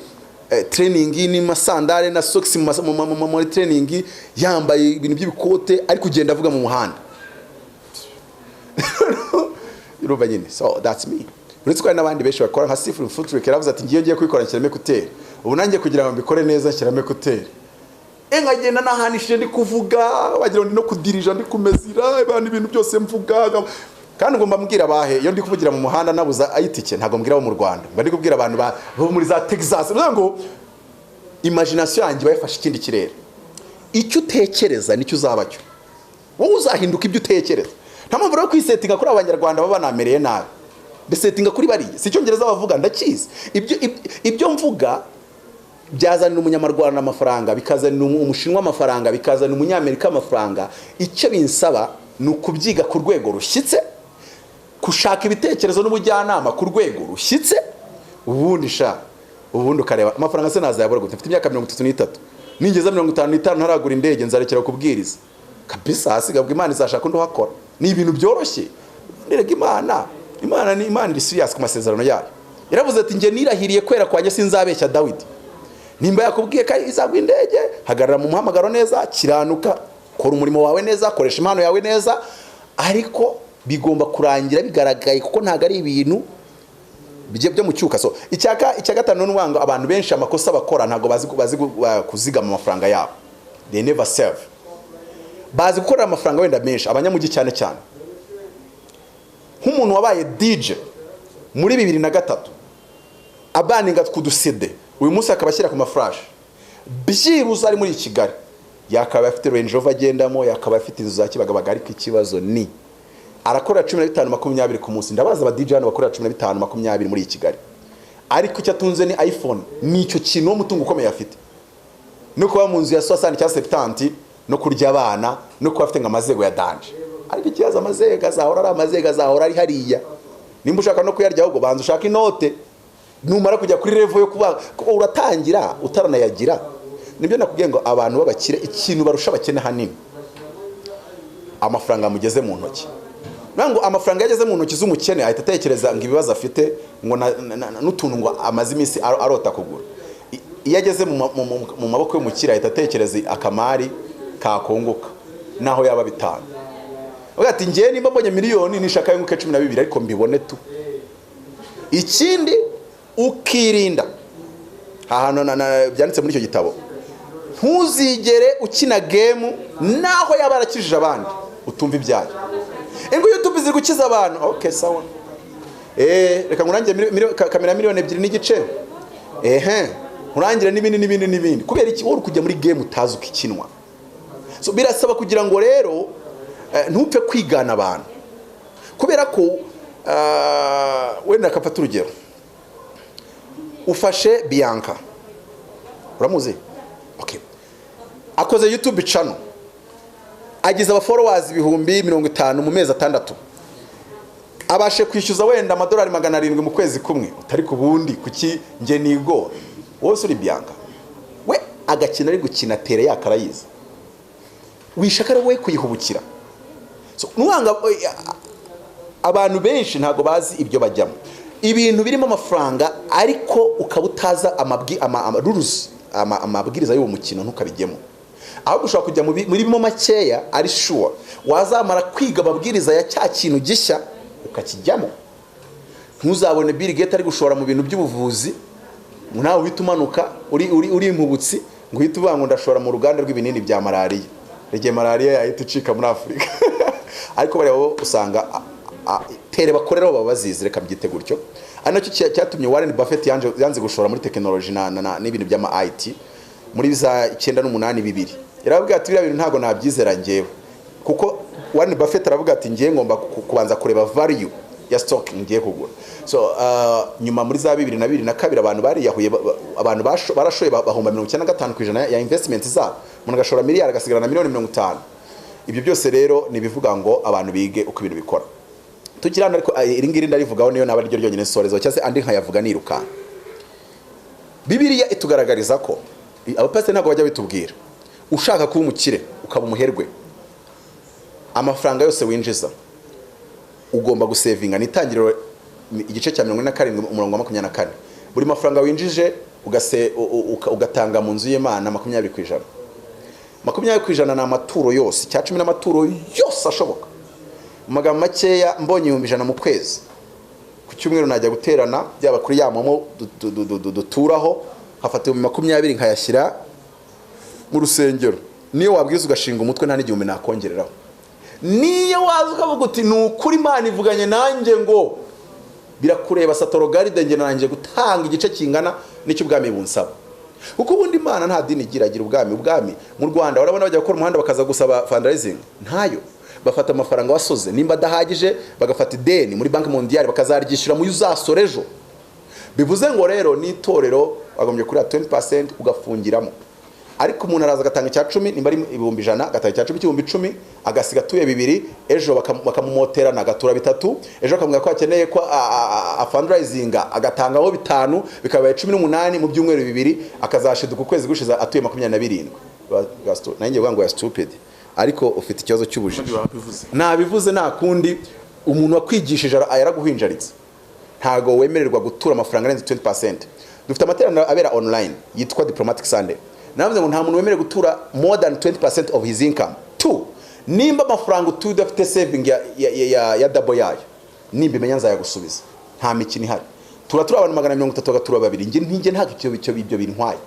S1: training ni masandare na socks mu training yambaye ibintu by'ibikote ari kugenda avuga mu muhanda. Iruba nyine. So that's me. Uretse ko n'abandi benshi bakora nka Sifu Footwear yaravuze ati ngiye kwikora nshyirame kuteri. Ubu nanjye kugira ngo mbikore neza nshyirame kuteri. Engagenda nahanishije ndi kuvuga, wagira ndi no kudirija ndi kumezira, abantu ibintu byose mvuga. Kandi ngomba mbwira abahe iyo ndi kuvugira mu muhanda nabuza ayitike ntago mbwira bo mu Rwanda. Mba ndi kubwira abantu bo muri za Texas. Ngo imagination yanjye bayifashe ikindi kirere. Icyo utekereza nicyo uzabacyo. Wowe uzahinduka ibyo utekereza. Nta mpamvu rero kwisetinga kuri abanyarwanda baba namereye nabi. Besetinga kuri bariye. Si cyongereza bavuga ndakizi. Ibyo mvuga byazana umunyarwanda amafaranga, bikazana umushinwa amafaranga, bikazana umunyamerika amafaranga. Icyo binsaba ni ukubyiga ku rwego rushyitse, kushaka ibitekerezo n'ubujyanama ku rwego rushyitse, ubundi ukareba amafaranga se nazayabura gute. Mfite imyaka 33. Ningeza 55 ntaragura indege nzarekera kubwiriza. Kabisa hasigabwa Imana izashaka undi hakora. Ni ibintu byoroshye. Ndirega Imana ni Imana iri serious ku masezerano yayo. Yaravuze ati nge nirahiriye kwera kwanjye sinzabeshya Dawidi. Nimba yakubwiye ko izagwa indege, hagarara mu muhamagaro neza, kiranuka, kora umurimo wawe neza, koresha impano yawe neza, ariko bigomba kurangira bigaragaye kuko ntago ari ibintu byo mu cyuka. So icya gatanu n'uwango abantu benshi amakosa bakora ntago bazi kuzigama amafaranga yabo. They never save. Bazi gukora amafaranga wenda menshi abanyamugi cyane. Nk'umuntu wabaye DJ muri 2003 abaninga kudusede uyu munsi akabashyira ku maflash byibuze ari muri Kigali yakaba afite Range Rover agendamo, yakaba afite inzu za Kibagabaga, ariko ikibazo ni arakora 15-20 ku munsi. Ndabaza aba DJ hano bakora 15-20 muri Kigali, ariko icyo atunze ni iPhone. Nicyo kintu umutungo ukomeye afite, no kuba mu nzu ya 60 cyangwa 70, no kurya abana, no kuba afite ngamazego ya danje. Ariko ikibazo amazego azahora ari hariya. Nimba ushaka no kuyarya ahubwo banza ushaka inote. Numara kujya kuri level yo kuba uratangira utaranayagira. Nibyo nakubwiye ngo abantu babakire ikintu barusha abakene hanini, amafaranga mugeze mu ntoki. Nango amafaranga yageze mu ntoki z'umukene ahita atekereza ngo ibibazo afite ngo n'utuntu ngo amazi imisi arota kugura. Iyo ageze mu maboko y'umukire ahita atekereza akamari kakongoka naho yaba bitanu. Ugati ngiye nimba mbonye miliyoni nishaka y'inguke 12 ariko mbibone tu. Ikindi ukirinda hahano byanditse muri icyo gitabo, ntuzigere ukina game naho yaba yarakijije abandi utumva ibyayo. Ngo YouTube ziri gukiza abantu, okay sawa, reka nkurangiye kamera miliyoni 2 n'igice, nkurangire n'ibindi kubera iki wowe kujya muri game utazi ukikinwa. So birasaba kugira ngo rero ntupfe kwigana abantu, kubera ko wenda kapata urugero, ufashe Bianca, uramuzi, okay, akoze YouTube channel, agize aba followers 50,000 mu mezi 6, abashe kwishyuza wenda amadolari 700 mu kwezi kumwe, utari ku bundi kuki nge nigo wose uri Bianca, we agakina ari gukina tere yakarayiza, wishaka we kuyihubukira. So nuwanga abantu benshi ntago bazi ibyo bajyamo, ibintu birimo amafaranga ariko ukabutaza amabwiriza y'uwo mukino ntukabijyemo, aho gushaka kujya muri bimo makeya ari sure wazamara kwiga ababwiriza ya cya kintu gishya ukakijyamo. Ntuzabone Bill Gates ari gushora mu bintu by'ubuvuzi nawe bitumanuka uri impubutsi ngo uhite ubango ndashora mu ruganda rw'ibinini bya malaria, rege malaria yahita icika muri Afrika. Ariko bari abo usanga tere bakoreraho baba bazizi, reka mbyite gutyo. Ari nacyo cyatumye Warren Buffett yanze gushora muri technology n'ibintu by'ama IT muri za 982. Yarababwira ati biriya bintu ntago nabyizera ngewe, kuko Warren Buffett aravuga ati ngiye ngomba kubanza kureba value ya stock ngiye kugura. So nyuma muri za 2022 abantu bari yahuye, abantu barashoye bahomba 95% ya investment zabo, umuntu agashora miliyari agasigarana miliyoni 50. Ibyo byose rero nibivuga ngo abantu bige uko ibintu bikora. Tukirana ariko iringiri ndarivugaho niyo naba ryo ryonyine sorezo cyase andi nkayavuga niruka. Bibiliya itugaragariza ko abapasiteri ntabwo bajya bitubwira, ushaka kuba umukire ukaba umuherwe, amafaranga yose winjiza ugomba gusevinga. Nitangiriro igice cya 47 umurongo wa 24, buri mafaranga winjije ugatanga mu nzu y'Imana 20%. 20% na amaturo yose, cya 10 n'amaturo yose ashoboka. Magambo makeya mbonye 100 mu kwezi, ku cyumweru najya guterana byaba kuri yamomo duturaho, hafata 20 nkayashyira mu rusengero. Niyo wabwiza ugashinga umutwe nta n'igihumbi nakongereraho. Niyo waza ukavuga uti nukuri Imana ivuganye nanjye ngo birakureba Satoro Garde nge nanjye gutanga igice kingana n'icyo ubwami bunsaba. Kuko ubundi Imana nta dini igira ubwami mu Rwanda urabona bajya gukora umuhanda bakaza gusaba fundraising, ntayo. Bafata amafaranga wasoze, nimba dahagije bagafata ideni muri Banki Mondiale bakazaryishyura mu yuzasorejo. Bivuze ngo rero n'itorero bagombye kuri 20% ugafungiramo. Ariko umuntu araza agatanga icya 10 nimba ari 100 agatanga icya 10 agasiga tuye 2, ejo bakamumoterana agatura 3, ejo akamubwira ko akeneye ko fundraisinga agatangaho 5 bikabaye 18 mu byumweru 2 akazashiduka ukwezi gushiza atuye 27. Nanjye ngo ya stupid, ariko ufite ikibazo cy'ubujiji. Nabivuze nakundi umuntu wakwigishije ayaraguhinjaritse, ntago wemererwa gutura amafaranga arenze 20%. Dufite amaterano abera online yitwa Diplomatic Sunday. Navuze ngo nta muntu wemerere gutura more than 20% of his income. 2, nimba amafaranga utuye udafite saving ya double yayo, nimba imenya nzayagusubiza, nta mikino ihari. Turatura abantu 130 agatura 2. Nge nta ibyo bintwaye,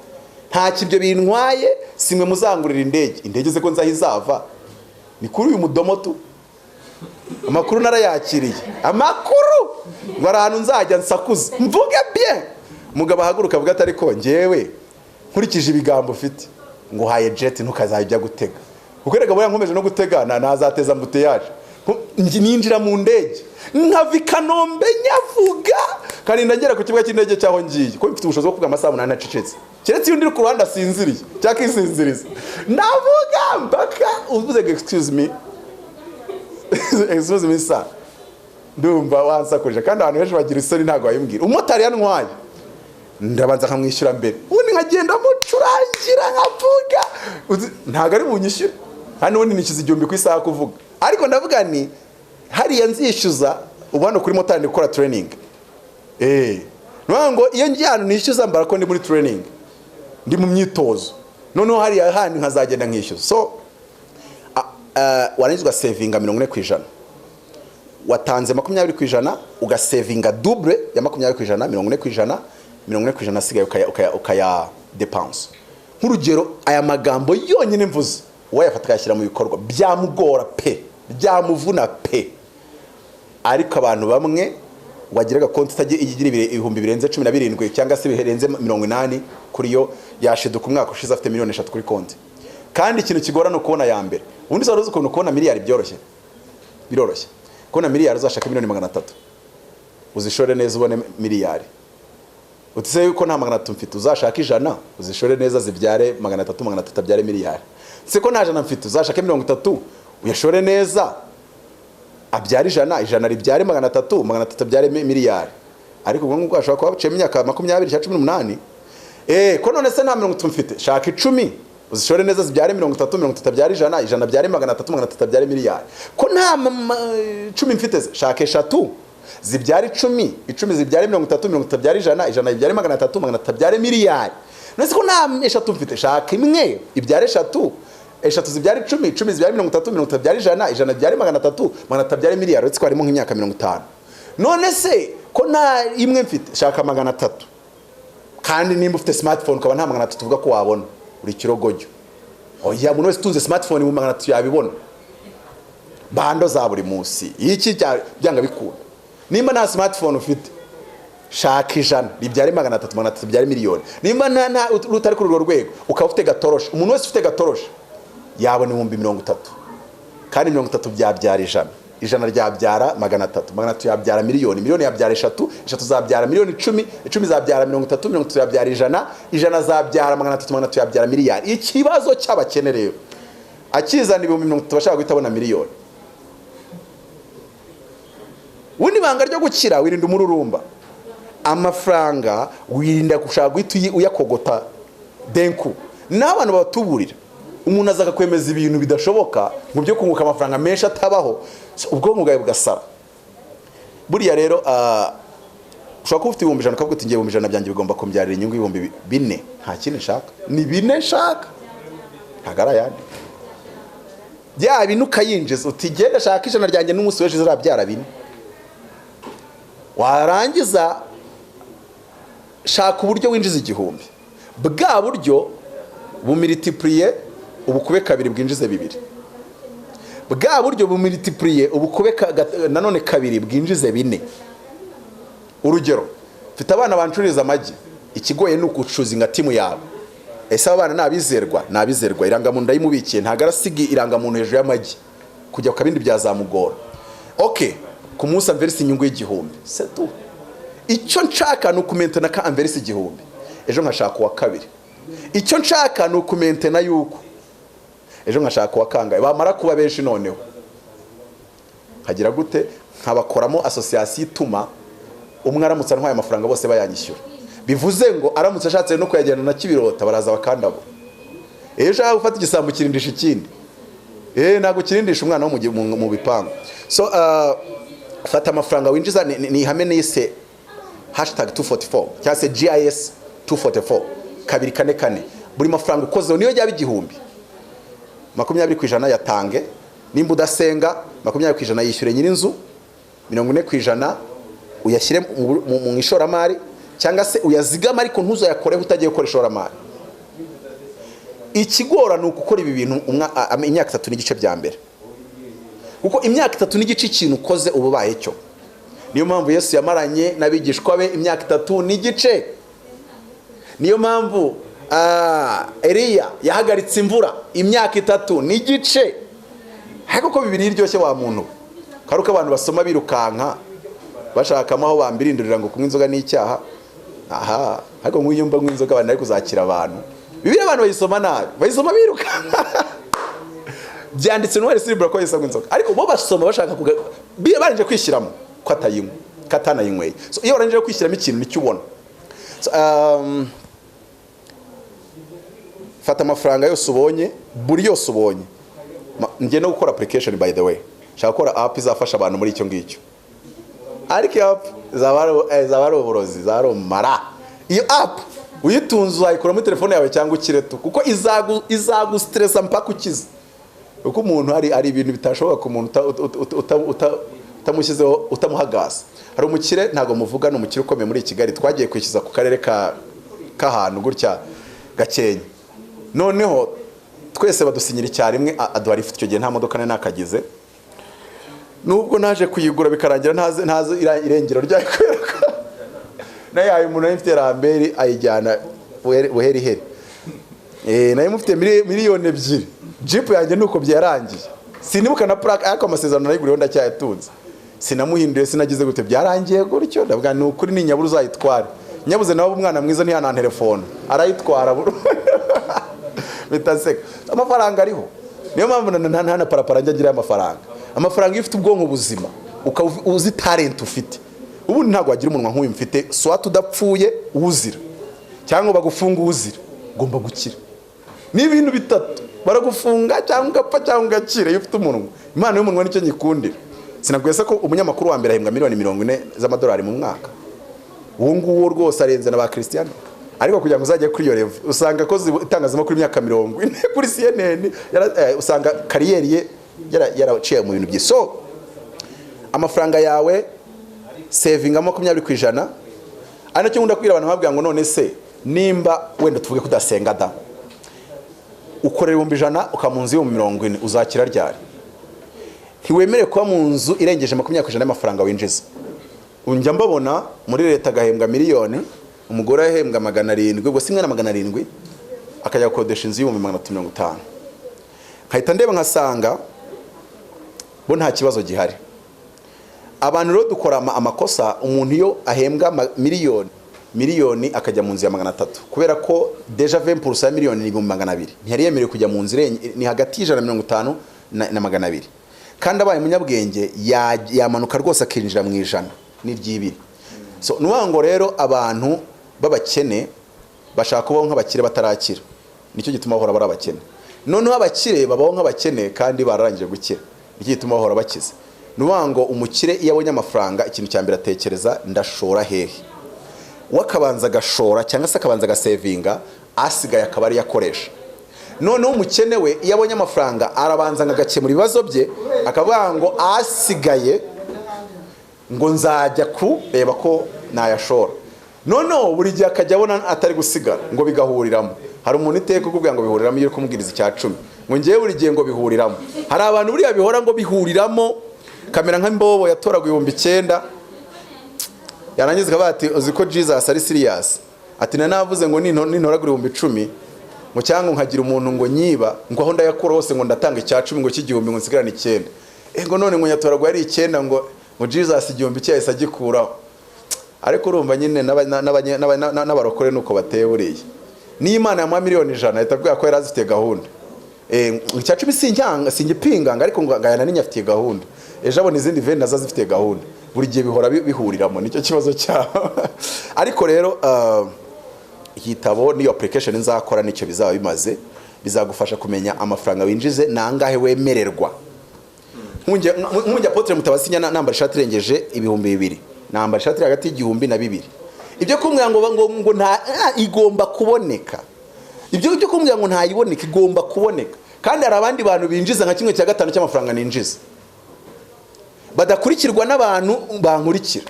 S1: nta kibyo bintwaye. Simwe muzangurira indege ze ko nzahizava, ni kuri uyu mudomo tu. Amakuru narayakiriye, amakuru ngo ahantu nzajya nsakuza mvuge bien. Mugabo ahaguruka avuga atari ko ngewe nkurikije ibigambo ufite ngo haye jet ntukazajya gutega. Ukerega boya nkomeje no gutega nazateza mbute yaje. Ninjira mu ndege nkava Kanombe nyavuga karinda ngera ku kibuga cy'indege cyaho ngiye, ko mfite ubushobozi bwo kuvuga amasaha 8 acecetse. Keretse iyo ndi ku Rwanda sinziriye cyakisinziriza navuga mpaka uvuze excuse me excuse me sir, ndumva wansakoje kandi abantu benshi bagira isoni ntago bayimbwira. Umotari yantwaye ndabanza nkamwishyura mbere, ubundi nkagenda mucurangira nkavuga ntago ari bunyishyure, hano ubundi nikiza igihumbi ku isaha kuvuga. Ariko ndavuga ni hariya nzishyuza ubano kuri motari ndi gukora training. Nwango iyo njyana nishyuza mbara ko ndi muri training, ndi mu myitozo, noneho hariya handi nkazagenda nkishyuza. So warangiza ugasevinga 40%, watanze 20% ugasevinga double ya 20%, 40% asigaye ukaya depense. Nk'urugero aya magambo yonyine mvuze uwayafata akayashyira mu bikorwa byamugora pe, byamuvuna pe. Ariko abantu bamwe wagiraga konti itagira ibihumbi birenze 17 cyangwa se birenze 80 kuri yo yashiduka umwaka ushize afite miliyoni 3 kuri konti. Kandi ikintu kigora no kubona ya mbere. Ubundi zaruzi ukuntu kubona miliyari byoroshye. Biroroshye. Kubona miliyari uzashaka miliyoni 300. Uzishore neza ubone miliyari. Utise yuko nta 300 mfite uzashaka 100 uzishore neza zibyare 300 byare miliyari. Siko nta 100 mfite uzashaka 30 uyashore neza abyara 100 ribyare 300 byare miliyari. Ariko ubwo ngubwo ashobora kuba buciye imyaka 20 cyangwa 18. Ko none se nta 30 mfite shaka 10 uzishore neza zibyare 30 byare 100 byare 300 byare miliyari. Ko nta 10 mfite shaka 3 zibyare 10 zibyare 30 byare 100 byare 300 byare miliyari. None se ko nta 3 mfite shaka imwe ibyare 3 eshatu zibyare 10 zibyare 30 byare 100 byare 300 byare miliyari. Uretse ko harimo nk'imyaka 50. None se ko nta imwe mfite shaka 300. Kandi nimba ufite smartphone ukaba nta 300 tuvuga ko wabona uri kirogojyo. Oya umuntu wese utunze smartphone mu 300 yabibona. Bando za buri munsi iki byanga bikunda. Nimba nta smartphone ufite shaka 100 ribyare 300 byare miliyoni. Nimba nta rutari kuri urwo rwego ukaba ufite gatoroshe, umuntu wese ufite gatoroshe yabona 30,000. Kandi 30 byabyara 100 ryabyara 300 yabyara miliyoni yabyara 3 zabyara miliyoni 10 zabyara 30 yabyara 100 zabyara 300 yabyara miliyari. Ikibazo cy'abakene rero akizana ibihumbi 30 bashaka guhitabona miliyoni. Wundi banga ryo gukira wirinda umururumba. Amafaranga wirinda gushaka guhita uyakogota denku. N'abantu batuburira umuntu azaga kwemeza ibintu bidashoboka mu byo kunguka amafaranga menshi atabaho ubwo mugaye bugasara. Buriya rero ushaka ko ufite 100 ukavuga uti ngiye 100 byanjye bigomba kumbyarira inyungu 4,000 nta kintu nshaka ni 4 nshaka ntagara yandi bya bintu kayinjiza uti genda shaka 100 ryanjye n'umunsi w'ejo zirabyara 4 warangiza shaka uburyo winjiza 1,000 bwa buryo bumultiplier ubukube 2 bwinjize 2 bwa buryo bumultiplier ubukube nanone 2 bwinjize 4. Urugero mfite abana bancuriza amagi ikigoye nukucuza inga timu yabo ese abana nabizerwa irangamuntu ndayimubikiye ntagarasigi irangamuntu hejuru y'amagi kujya ku kabindi byazamugora. Okay ku munsi amverisi inyungu y'1,000 c'est tout. Icyo nshaka no kumentana ka amverisi 1,000 ejo nkashaka wa kabiri. Icyo nshaka no kumentana yuko ejo nkashaka wa kangaye bamara kuba benshi noneho hagira gute nkabakoramo association ituma umwe aramutse ntwaye amafaranga bose bayanyishyura. Bivuze ngo aramutse ashatse no kuyagenda na kibirota baraza bakandabo. Ejo ufata igisambu kirindisha ikindi. Nago kirindisha umwana wo mu bipango. So fata amafaranga winjiza ni ihame nise #244 cyangwa se GIS 244 244 buri mafaranga ukoze niyo yaba 1,000 20% yatange nimba udasenga 20% yishyure nyirinzu 40% uyashyire mu ishoramari cyangwa se uyazigama ariko ntuzayakoreho utagiye gukora ishoramari. Ikigora ni ukukora ibi bintu imyaka 3 n'igice bya mbere kuko imyaka 3 n'igice ikintu ukoze ububaye cyo. Niyo mpamvu Yesu yamaranye n'abigishwa be imyaka 3 n'igice. Niyo mpamvu Eliya yahagaritse imvura imyaka 3 n'igice. Ariko ko bibiri iryoshye wa muntu karuka abantu basoma birukanka bashaka amaho bambirindurira ngo kunywa inzoga n'icyaha. Aha ariko nk'uyumba nk'inzoga abantu ari kuzakira abantu bibiri abantu bayisoma nabi bayisoma birukanka byanditse no Silibra ko yisanga inzoga ariko bo basoma bashaka baranje kwishyiramo ko atayinywa katanayinyweye. So iyo baranje kwishyiramo ikintu nicyo ubona. Fata amafaranga yose ubonye buri yose ubonye ngiye no gukora application by the way shaka gukora app izafasha abantu muri icyo ngicyo. Ariko app zabaro uburozi zaro mara iyo app uyitunze uzayikora muri telefone yawe cyangwa ukireto kuko izagu stress mpaka ukize kuko umuntu ari ibintu bitashoboka ku muntu utamushyizeho utamuhagaza. Hari umukire ntago muvuga no umukire ukomeye muri Kigali twagiye kwishyuza ku karere ka ahantu gutya Gakenke. Noneho twese badusinyira icyarimwe aduha lift. Icyo gihe nta modoka nari nakagize, nubwo naje kuyigura bikarangira ntazi irengero ryayo kwereka nayo umuntu yari mfite Ramberi ayijyana buheri nayo mufite miliyoni 2. Jeep yanjye nuko byarangiye, sinibuka na plaque ariko amasezerano nayiguriyeho ndacyayatunze, sinamuhinduye sinagize gute, byarangiye gutyo. Ndavuga ni ukuri ni nyaburu uzayitware. Nyabuze nawe umwana mwiza ntiyana telefone arayitwara bitaseka. Amafaranga ariho, niyo mpamvu nta parapara njya agira amafaranga iyo ufite ubwonko buzima uzi talent ufite. Ubundi ntabwo wagira umunwa nk'uyu mfite, swat udapfuye uzira cyangwa bagufunga uzira, ugomba gukira. Ni ibintu bitatu, baragufunga cyangwa ugapfa cyangwa ugakira iyo ufite umunwa. Imana y'umunwa nicyo nyikundira. Sinagwese ko umunyamakuru wa mbere ahembwa miliyoni 40 z'amadolari mu mwaka. Uwo nguwo rwose arenze na ba Cristiano. Ariko kugira ngo uzajye kuri iyo level usanga ko itangazamakuru imyaka 40 kuri CNN usanga kariyeri ye yaraciye mu bintu byinshi. So amafaranga yawe savinga 20%. Ari cyo ngunda kwira abantu babwira ngo none se nimba wenda tuvuge kudasenga da ukorera 100 ukamunzi yo 40 uzakira ryari? Ntiwemere kuba mu nzu irengeje 20% y'amafaranga winjiza. Unjya mbabona muri leta gahembwa miliyoni, umugore ahembwa 700, ubwo simwe na 700 akajya gukodesha inzu y'ibihumbi 250. Nkahita ndeba nkasanga bo nta kibazo gihari. Abantu rero dukora amakosa, umuntu yo ahembwa miliyoni akajya mu nzu ya 300 kubera ko deja 20% ya miliyoni ni 200. Ntiyari yemerewe kujya mu nzu ni hagati y'150 na 200. Kandi abaye munyabwenge yamanuka rwose akinjira mu 100 n'iryibiri. So nuwango rero abantu babakene bashaka kubaho nk'abakire batarakira, nicyo gituma bahora bara abakene. None abakire babaho nk'abakene kandi bararangije gukira, nicyo gituma bahora bakize. Nuwango umukire iyo abonye amafaranga ikintu cya mbere atekereza ndashora hehe, wakabanza gashora cyangwa se akabanza gasevinga, asigaye akabari yakoresha. None umukene we iyo abonye amafaranga arabanza ngagakemura ibibazo bye, akavuga ngo asigaye ngo nzajya kureba ko nayashora. None buri gihe akajya abona atari gusigara ngo bigahuriramo. Hari umuntu iteka ukubwira ngo bihuriramo iyo kumubwiriza icya 10 ngo ngiye buri gihe ngo bihuriramo. Hari abantu buri bihora ngo bihuriramo, kamera nka Mbobo yatoraga 9,000 yarangiza bati uziko Jesus ari serious, ati navuze ngo nintoragura 10,000 ngo cyangwa nkagira umuntu ngo nyiba ngo aho ndayakora hose ngo ndatanga icya 10 ngo cy'igihumbi ngo nsigarane 9. Ngo none ngo nyatoragwa ari 9 ngo Jesus igihumbi cyahise agikuraho. Ariko urumva nyine n'abarokore nuko bateye buriye. Ni Imana ya miliyoni 100 itabwira ko yarazifite gahunda. Icya 10 singipinga ariko ngayana n'inyafitiye gahunda. Ejo abona izindi vene nazo zifite gahunda. Buri gihe bihora bihuriramo, nicyo kibazo cyabo. Ariko rero hitabo niyo application nzakora nicyo bizaba bimaze, bizagufasha kumenya amafaranga winjize nangahe wemererwa. Nkunjya Apotre Mutabazi nambara ishati irengeje 2,000, nambara ishati hagati y'igihumbi na 2,000. Ibyo kumbwira ngo nta igomba kuboneka, ibyo byo kumbwira ngo nta iboneka igomba kuboneka. Kandi hari abandi bantu binjiza nka 1/5 cy'amafaranga ninjiza badakurikirwa n'abantu bankurikira.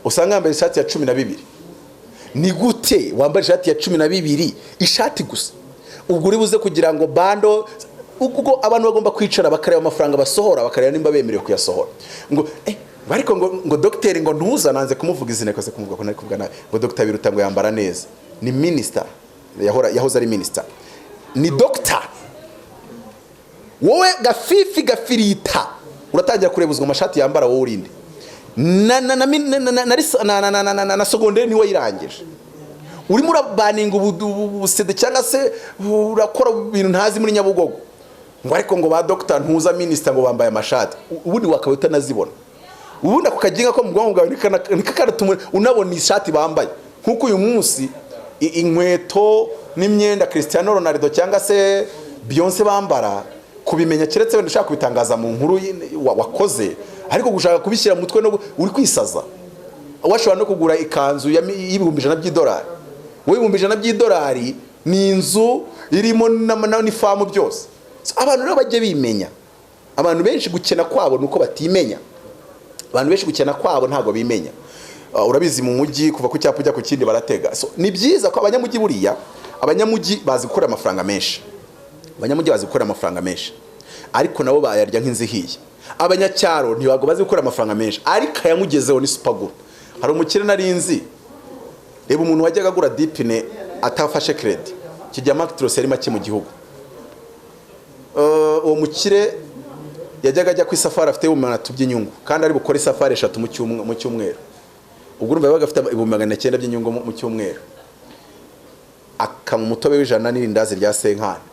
S1: Usanga yambaye ishati ya 12. Ni gute wambaye ishati ya 12 ishati gusa? Ubwo uri buze kugira ngo bando ubwo abantu bagomba kwicara bakareba amafaranga basohora, bakareba nimba bemerewe kuyasohora. Ngo bariko ngo docteur ngo ntuza nanze kumuvuga izina kose kumuvuga ko nari kuvuga nawe ngo Dr. Biruta ngo yambara neza. Ni minister yahoze ari minister. Ni doctor. Wowe gafirita uratangira kurebuzwa amashati yambara wowe urinde. Na secondaire niwe yirangije. Urimo urabaninga ubusede cyangwa se urakora ibintu ntazi muri Nyabugogo. Ngo ariko ngo ba doctor ntuza minister ngo bambaye amashati. Ubundi wakabita nazibona. Ubundi ako kaginga ko mu bwonko bwawe nikakaratuma unabona ishati bambaye. Nkuko uyu munsi inkweto n'imyenda Cristiano Ronaldo cyangwa se Beyonce bambara kubimenya keretse wenda ushaka kubitangaza mu nkuru wakoze, ariko gushaka kubishyira mu mutwe no uri kwisaza. Washobora no kugura ikanzu y'ibihumbi $100. Wowe $100 $100 ni inzu irimo n'ifamu byose. Abantu rero bajye bimenya. Abantu benshi gukena kwabo nuko batimenya. Abantu benshi gukena kwabo ntago bimenya. Urabizi mu mujyi kuva ku cyapa ujya ku kindi baratega. So ni byiza ko abanyamujyi buriya, abanyamujyi bazi gukora amafaranga menshi. abanyamujyi bazi gukora amafaranga menshi ariko nabo bayarya nk'inzihiye. Abanyacyaro ntibago bazi gukora amafaranga menshi ariko ayamugezeho ni supaguru. Hari umukire narinzi, reba umuntu wajyaga agura dipine atafashe credit kijya Mactros yari make mu gihugu. Uwo mukire yajyaga ajya ku isafari afite ibihumbi by'inyungu kandi ari bukore isafari 3 mu cyumweru. Ubwo urumva yabaga afite ibihumbi 900 by'inyungu mu cyumweru. Akamu mutobe w'ijana n'irindazi rya senkani.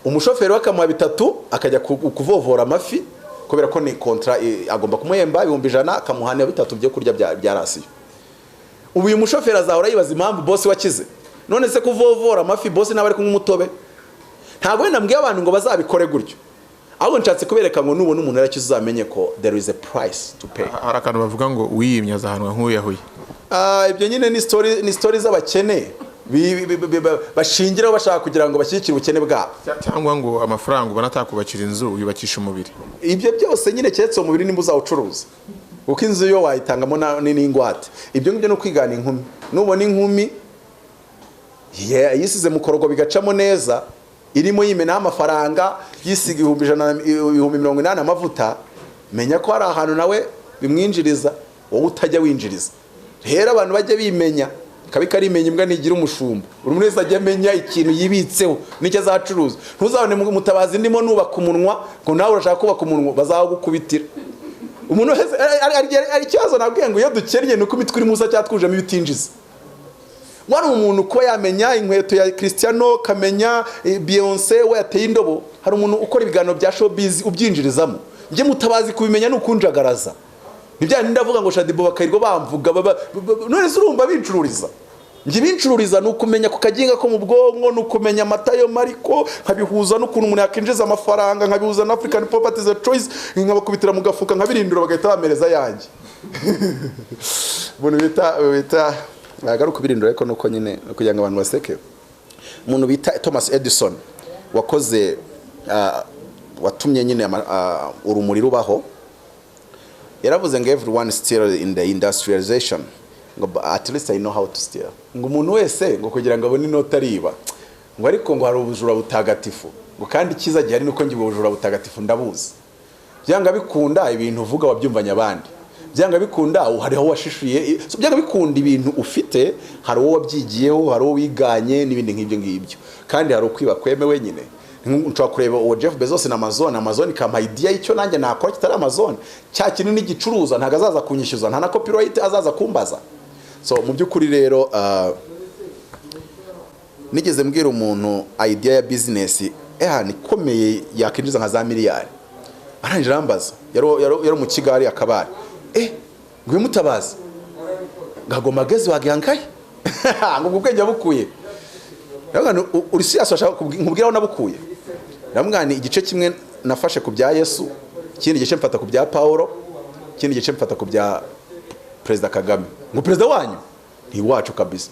S1: Umushoferi wakamuha 3 akajya kuvovora amafi kubera ko ni kontra agomba kumuhemba ibihumbi 100 akamuhana 3 byo kurya bya rasiyo. Ubu uyu mushoferi azahora yibaza impamvu boss wakize. None se kuvovora amafi boss nabari kumwe umutobe. Ntabwo wenda mbwiye abantu ngo bazabikore gutyo. Ahubwo nshatse kubereka ngo nubona umuntu yarakize uzamenye ko there is a price to pay.
S2: Harakantu bavuga ngo wiyimya zahanwa nk'uyahuye.
S1: Ibyo nyine ni story z'abakene bashingiraho bashaka kugira ngo bashyikire ubukene bwabo.
S2: Cyangwa ngo amafaranga ubona atakubakira inzu uyubakisha umubiri.
S1: Ibyo byose nyine cyetse umubiri nimba uzawucuruza. Uko inzu yo wayitangamo n'ingwate. Ibyo ngibyo no kwigana inkumi. Nubona inkumi yisize mu korogo bigacamo neza, irimo yimena amafaranga yisiga 180 amavuta, menya ko hari ahantu nawe bimwinjiriza wowe utajya winjiriza. Rero abantu bajya bimenya kabikarimenya imbwa nigira umushumba. Buri wese ajya amenya ikintu yibitseho nicyo azacuruza. Ntuzabone Mutabazi ndimo nubaka umunwa ngo nawe urashaka kubaka umunwa bazagukubitira. Umuntu ari cyazo nabwiye ngo iyo dukennye nuko imitwe iri musa cyatwujemo ibitinjiza. Wari umuntu ko yamenya inkweto ya Cristiano kamenya Beyonce we yateye indobo. Hari umuntu ukora ibiganiro bya showbiz ubyinjirizamo. Nje Mutabazi kubimenya nukunjagaraza. Nibya ndavuga ngo Shadibo bakayirwa bamvuga none urumva bincururiza. Nje bincururiza nukumenya kukaginga ko mu bwonko nukumenya amatayo mariko nkabihuza n'ukuntu umuntu yakinjiza amafaranga nkabihuza na African Properties Choice nkabakubitira mu gafuka nkabirindura bagahita bamereza yanjye. Umuntu bita agaruka birindura ariko nuko nyine kugira ngo abantu baseke. Umuntu bita Thomas Edison wakoze watumye nyine urumuri rubaho. Yaravuze ngo everyone still in the industrialization. Ngo at least I know how to steal. Ngo umuntu wese ngo kugira ngo abone inota ariba. Ngo ariko ngo hari ubujura butagatifu. Ngo kandi kiza gihari nuko ngiye ubujura butagatifu ndabuzi. Byanga bikunda ibintu uvuga wabyumvanya abandi. Byanga bikunda hariho washishuye. Byanga bikunda ibintu ufite hari uwo wabyigiyeho, hari uwo wiganye n'ibindi nk'ibyo ngibyo. Kandi hari ukwiba kwemewe nyine. Nshobora kureba uwo Jeff Bezos na Amazon kama idea y'icyo nanjye nakora kitari Amazon. Cya kintu n'igicuruza ntago azaza kunyishyuza nta na copyright azaza kumbaza. So mu byukuri rero nigeze mbwira umuntu idea ya business nikomeye yakinjiza nka za miliyari. Arangije arambaza yari mu Kigali akabari. Ngwe Mutabazi ngagoma gezi wagihankaye ngo ubwenge bukuye. Yagano uri siyasa ashaka nkubwiraho nabukuye. Namwani igice kimwe nafashe ku bya Yesu, ikindi gice mfata ku bya Paulo, ikindi gice mfata ku bya President Kagame. Ngo president wanyu ni wacu kabisa.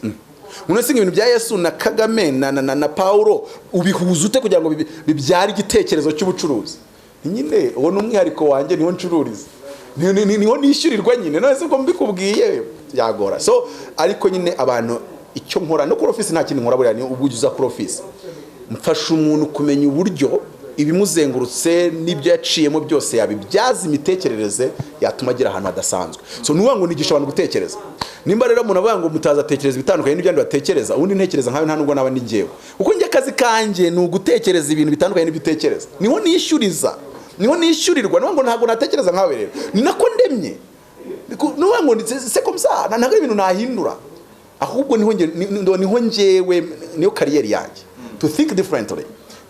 S1: Uno singa ibintu bya Yesu na Kagame na Paulo ubihuza ute kugira ngo bibyari igitekerezo cy'ubucuruzi. Nyine uwo numwihariko wanjye niho ncururiza. Niho nishyurirwa nyine none se ko mbikubwiye yagora. So ariko nyine abantu icyo nkora no kuri office nta kintu nkora buriya ni ubugiza kuri office. Mfasha umuntu kumenya uburyo ibimuzengurutse n'ibyo yaciyemo byose yabibyaza imitekerereze yatuma agira ahantu hadasanzwe. So nuwa ngo nigisha abantu gutekereza. Nimba rero umuntu avuga ngo mutaza tekereza bitandukanye n'ibyandi batekereza ubundi ntekereza nkawe nta nubwo naba ni ngewe. Uko njye akazi kanje ni ugutekereza ibintu bitandukanye n'ibitekereza. Niho nishyuriza. Niho nishyurirwa niho ngo ntago natekereza nkawe rero. Ni nako ndemye. Nuwa ngo c'est comme ça ntago ibintu nahindura. Ahubwo niho ngewe niyo kariyeri yanjye. To think differently.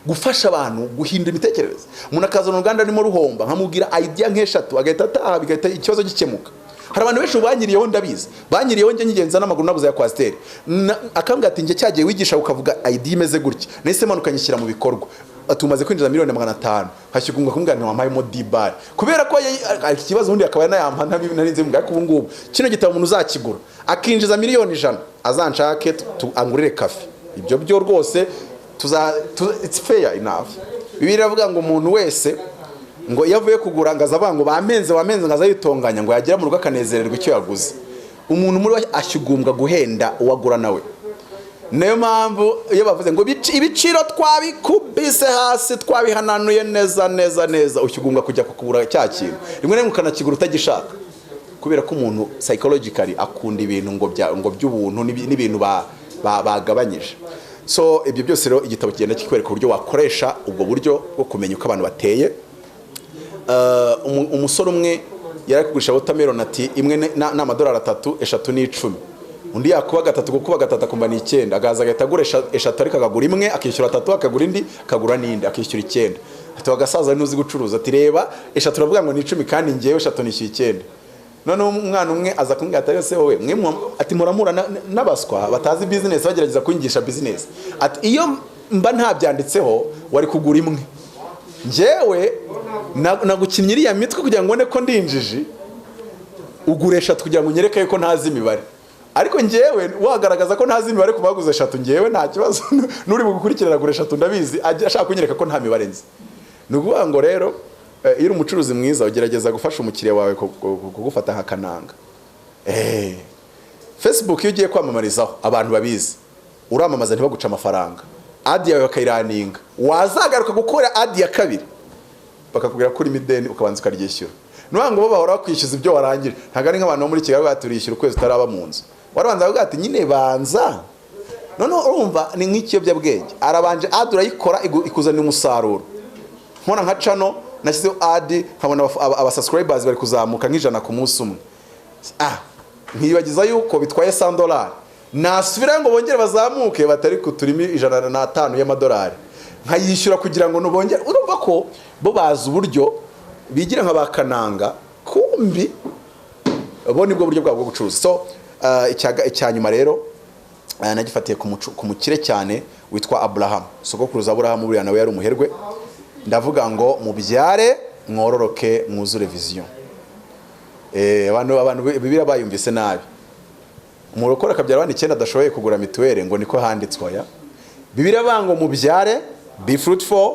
S1: Gufasha abantu guhindura imitekerereze. Umuntu akazana uruganda arimo ruhomba nkamubwira idea nk'eshatu agahita ataha bigahita ikibazo gikemuka. Hari abantu benshi banyiriyeho ndabizi. Banyiriyeho nge nyigenza n'amaguru nabuze ya Kwasteri. Akambwira ati nge cyagiye wigisha ukavuga idea imeze gutya. Nahise manuka nyishyira mu bikorwa. Atumaze kwinjiza miliyoni 500. Hashyukunga kumbwira ntiwampayemo D-bar. Kubera ko ikibazo undi akaba yanayampa narinze mbwa ko ubungubu. Kino gitabo umuntu uzakigura. Akinjiza miliyoni 100. Azanshake angurire kafe. Ibyo byo rwose it's fair enough. Bibiri avuga ngo umuntu wese ngo yavuye kugura ngaza abango bamenze ngaza yitonganya ngo yagira mu rugo akanezererwa icyo yaguze. Umuntu muri ashyugumbwa guhenda uwagura nawe. niyo mpamvu iyo bavuze ngo ibiciro twabikubise hasi twabihananuye neza ukigunga kujya kukubura cya kintu rimwe na rimwe ukanakigura utagishaka kubera ko umuntu psychologically akunda ibintu ngo by'ubuntu n'ibintu bagabanyije. So ibyo byose rero igitabo kigenda kikwereka uburyo wakoresha ubwo buryo bwo kumenya uko abantu bateye. Umusore umwe yari kugurisha watermelon ati imwe n'amadolari 3, 3 ni 10. Undi yakuba 3 gukuba 3 akumva ni 9, agaza agahita agura 3 ariko akagura imwe akishyura 3 akagura indi akagura n'indi akishyura 9. Ati wagasaza ntuzi gucuruza ati reba 3 turavuga ngo ni 10 kandi ngewe 3 nishyuye 9. None umwana umwe aza kumbwira ati se wowe mwe ati muramura n'abaswa batazi business bagerageza kwingisha business ati iyo mba nta byanditseho wari kugura imwe ngewe nagukinnye iriya mitwe kugira ngo ko ndinjiji uguresha kugira ngo nyereke yuko ntazi imibare ariko ngewe wagaragaza ko ntazi imibare kubaguze 3 ngewe nta kibazo nuri bugukurikirana gure 3 ndabizi ashaka kunyereka ko nta mibare nzi. Nukuvuga ngo rero iyo umucuruzi mwiza ugerageza gufasha umukiriya wawe kugufata nka kananga. Facebook iyo ugiye kwamamarizaho abantu babizi uramamaza ntibaguca amafaranga ad yawe bakayiraninga wazagaruka gukora ad ya kabiri bakakubwira kuri mideni ukabanza ukaryishyura nubango bo bahora bakwishyuza ibyo warangije ntago ari nk'abantu bo muri Kigali baturishyura ukwezi utaraba mu nzu warabanza bavuga ati nyine banza none urumva ni nk'ikiyobya-bwenge arabanje ad urayikora ikuzanira umusaruro nkora nka channel nashyizeho ad nkabona aba subscribers bari kuzamuka nk'ijana ku munsi umwe nkibagiza yuko bitwaye $100 nasubira ngo bongere bazamuke batari kuturimi $105 y'amadolari nkayishyura kugira ngo nubongere urumva ko bo bazi uburyo bigira nk'abakananga kumbi bo nibwo buryo bwabo bwo gucuruza. So icyanyuma rero nagifatiye ku mukire cyane witwa Abraham. Sogokuruza Abraham buriya nawe yari umuherwe. Ndavuga ngo mubyare mwororoke mwuzure vision. Abantu Bibiliya bayumvise nabi. Umurokora akabyara abana 9 adashoboye kugura mituweli ngo niko handitswe ya. Bibiliya bango mubyare be fruitful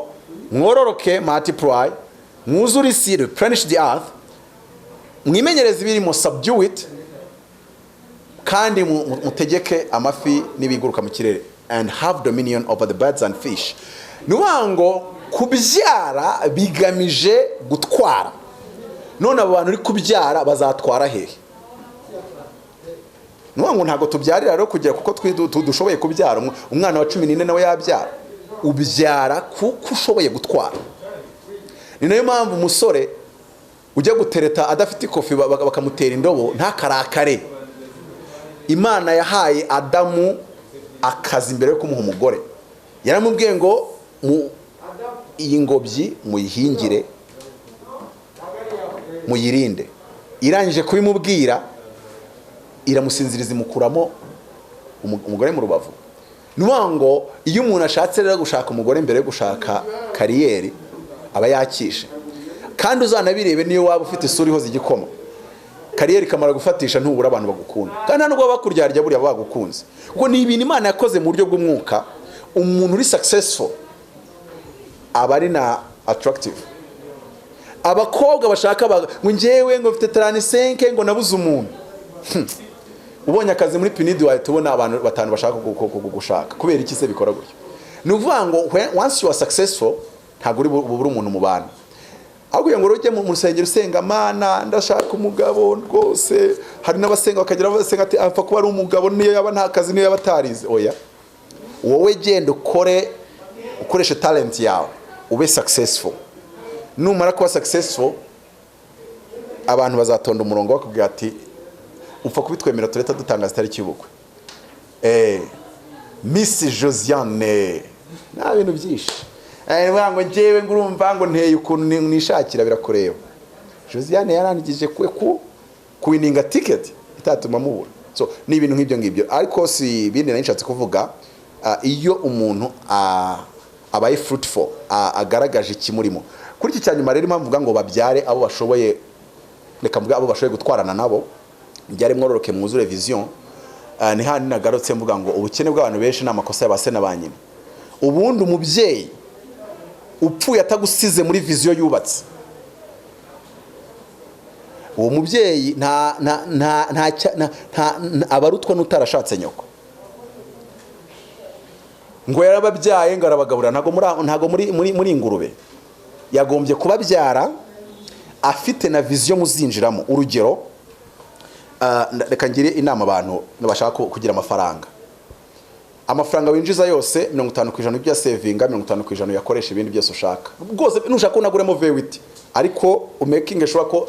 S1: mwororoke multiply mwuzure isi replenish the earth mwimenyereze ibirimo subdue it kandi mutegeke amafi n'ibiguruka mu kirere and have dominion over the birds and fish. Nuwango kubyara bigamije gutwara none abo bantu uri kubyara bazatwara hehe? Nuwango ntago tubyarira rero kugira kuko dushoboye kubyara umwana wa 14 nawe yabyara ubyara kuko ushoboye gutwara. Ni nayo mpamvu umusore ujya gutereta adafite ikofi bakamutera indobo ntakarakare. Imana yahaye Adamu akazi imbere yo kumuha umugore yaramubwiye ngo iyi ngobyi muyihingire muyirinde. Irangije kubimubwira iramusinziriza imukuramo umugore mu rubavu. Nuwango iyo umuntu ashatse rero gushaka umugore mbere yo gushaka kariyeri aba yakishe kandi uzanabirebe niyo waba ufite isuri ho zigikoma kariyeri kamara gufatisha ntubura abantu bagukunda kandi nubwo bakuryarya buri bagukunze kuko ni ibintu Imana yakoze mu buryo bw'umwuka. Umuntu uri successful aba ari na attractive. Abakobwa bashaka ngo ngewe ngo mfite 35 ngo nabuze umuntu ubonye akazi muri Pinidi wawe tubona abantu 5 bashaka kugushaka kubera iki se bikora gutyo. Ni uvuga ngo once you are successful ntago uri bubura umuntu mu bantu ahubwo ngo rujye mu rusengero usenga Mana ndashaka umugabo rwose hari n'abasenga bakagira basenga ati apfa kuba ari umugabo niyo yaba nta kazi niyo yaba tarize. Oya wowe genda ukoreshe talent yawe ube successful. Numara kuba successful abantu bazatonda umurongo bakubwira ati upfa kubitwemera tureta dutangaza tariki y'ubukwe. Miss Josiane na bintu byinshi ngo ngewe ngurumva ngo nteye ukuntu nishakira birakureba. Josiane yarandikije kuwininga ticket itatuma mubura. So ni ibintu nk'ibyo ngibyo ariko si bindi nanishatse kuvuga iyo umuntu abaye fruitful agaragaje ikimurimo. Kuri iki cyanyuma rero impamvu ngo babyare abo bashoboye reka mvuga abo bashoboye gutwarana nabo byari mwororoke mwuzure vision. Ni handi nagarutse mvuga ngo ubukene bw'abantu benshi n'amakosa y'abase n'abanyina. Ubundi umubyeyi upfuye atagusize muri vision yubatse uwo mubyeyi nta abarutwa n'utarashatse nyoko. ngo yarababyaye ngo arabagaburira, ntago muri ingurube. Yagombye kubabyara afite na vision muzinjiramo. Urugero, reka ngire inama abantu bashaka kugira amafaranga winjiza yose 50% ibyo savinga, 50% yakoresha ibindi byose ushaka. Rwose nushaka unaguremo V8 ariko umaking sure ko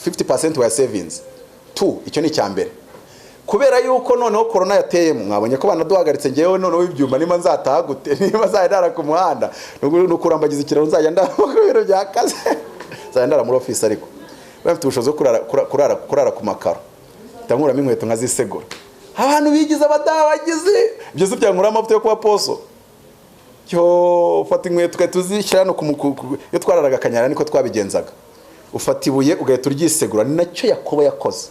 S1: 50% wa savings. Icyo ni cyambere. Kubera yuko noneho corona yateyemo, mwabonye ko banaduhagaritse ngewe noneho ibyuma nima nzataha gute, niba zayandara ku muhanda nukurambagiza ikiraro nzajya ndabakubiro byakaze zayandara muri office. Ariko bafite ubushobozi kurara ku makaro, tankuramo inkweto nkazisegura. Abantu bigize abadabagize byose byankura amavuta yo kuba poso. Fata inkweto ukayituzishyira no yo twararaga kanyara niko twabigenzaga. Ufata ibuye ugahita uryisegura. Ni nacyo Yakobo yakoze.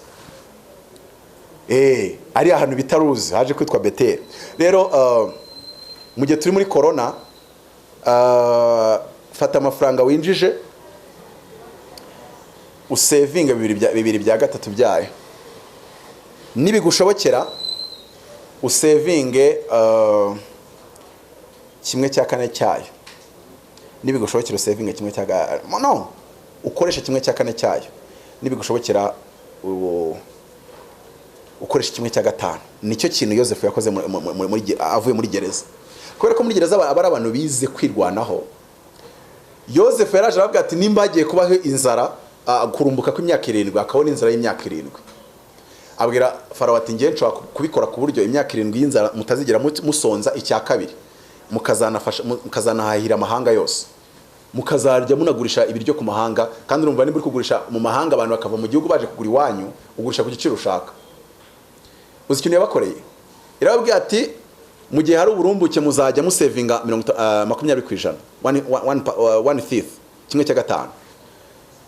S1: Ari ahantu bitaruzi haje kwitwa Beteli. Rero mu gihe turi muri corona, fata amafaranga winjije usavinga bibiri bya gatatu byayo. Nibigushobokera usavinge kimwe cya kane cyayo. Nibigushobokera usavinge kimwe cya ukoresha kimwe cya kane cyayo. Nibigushobokera ukoresha kimwe cya gatanu. Nicyo kintu Yosefu yakoze avuye muri gereza. Kubera ko muri gereza aba ari abantu bize kwirwanaho. Yosefu yaraje aravuga ati nimba agiye kubaho inzara, kurumbuka kw'imyaka 7, akabona inzara y'imyaka 7. Abwira Farawo ati ngiye nshobora kubikora ku buryo imyaka 7 y'inzara mutazigera musonza icya kabiri, mukazanahahira amahanga yose, mukazarya munagurisha ibiryo ku mahanga. Kandi urumva nimba uri kugurisha mu mahanga abantu bakava mu gihugu baje kugura iwanyu, ugurisha ku giciro ushaka. Uzi ikintu yabakoreye? Irababwira ati mu gihe hari uburumbuke muzajya musavinga 20%, 1/5, kimwe cya gatanu.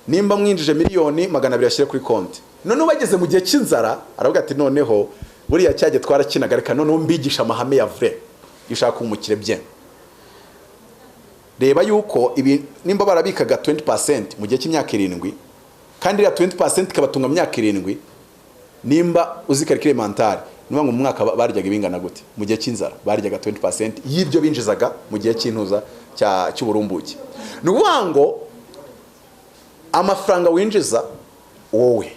S1: Nimba mwinjije miliyoni 200 yashyire kuri konti. None bageze mu gihe cy'inzara, aravuga ati noneho buriya cyage twarakinaga, reka noneho mbigisha amahame ya vrai gishaka umukire bien. Reba yuko ibi nimba barabikaga 20% mu gihe cy'imyaka 7, kandi iriya 20% ikabatunga mu myaka 7, nimba uzikarikire mentale niba ngo mu mwaka baryaga ibingana gute? Mu gihe cy'inzara baryaga 20% y'ibyo binjizaga mu gihe cy'intuza cy'uburumbuke. Nuwango amafaranga winjiza wowe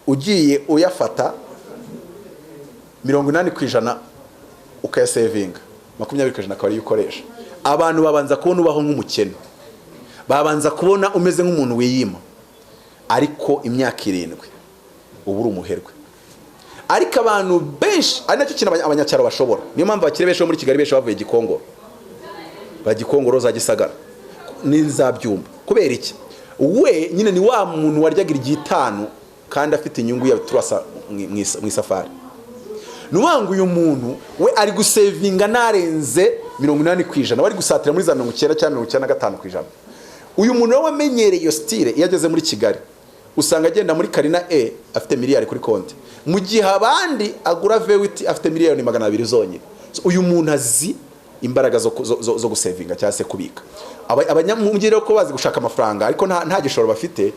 S1: ugiye uyafata 80% ukayasavinga, 20% akaba ari ukoresha. Abantu babanza kubona ubaho nk'umukene, babanza kubona umeze nk'umuntu wiyima. Ariko imyaka 7 ubura umuherwe. Ariko abantu benshi ari nacyo kintu abanyacyaro bashobora. Niyo mpamvu bakire benshi muri Kigali benshi bavuye Gikongoro, bagikongoro za Gisagara n'inzabyumba. Kubera iki? We nyine ni wa muntu waryagira 5 kandi afite inyungu ya turasa mu isafari. Nuwangu uyu muntu we ari gusavinga narenze 80%, wari gusatira muri za 90 cyangwa 95%. Uyu muntu we wamenyereye iyo style iyo ageze muri Kigali, usanga agenda muri Karina afite miliyari kuri konti, mu gihe abandi agura V8 afite miliyoni 200 zonyine. Uyu muntu azi imbaraga zo gusavinga cyangwa se kubika. Abanyamugire ko bazi gushaka amafaranga ariko nta gishoro bafite.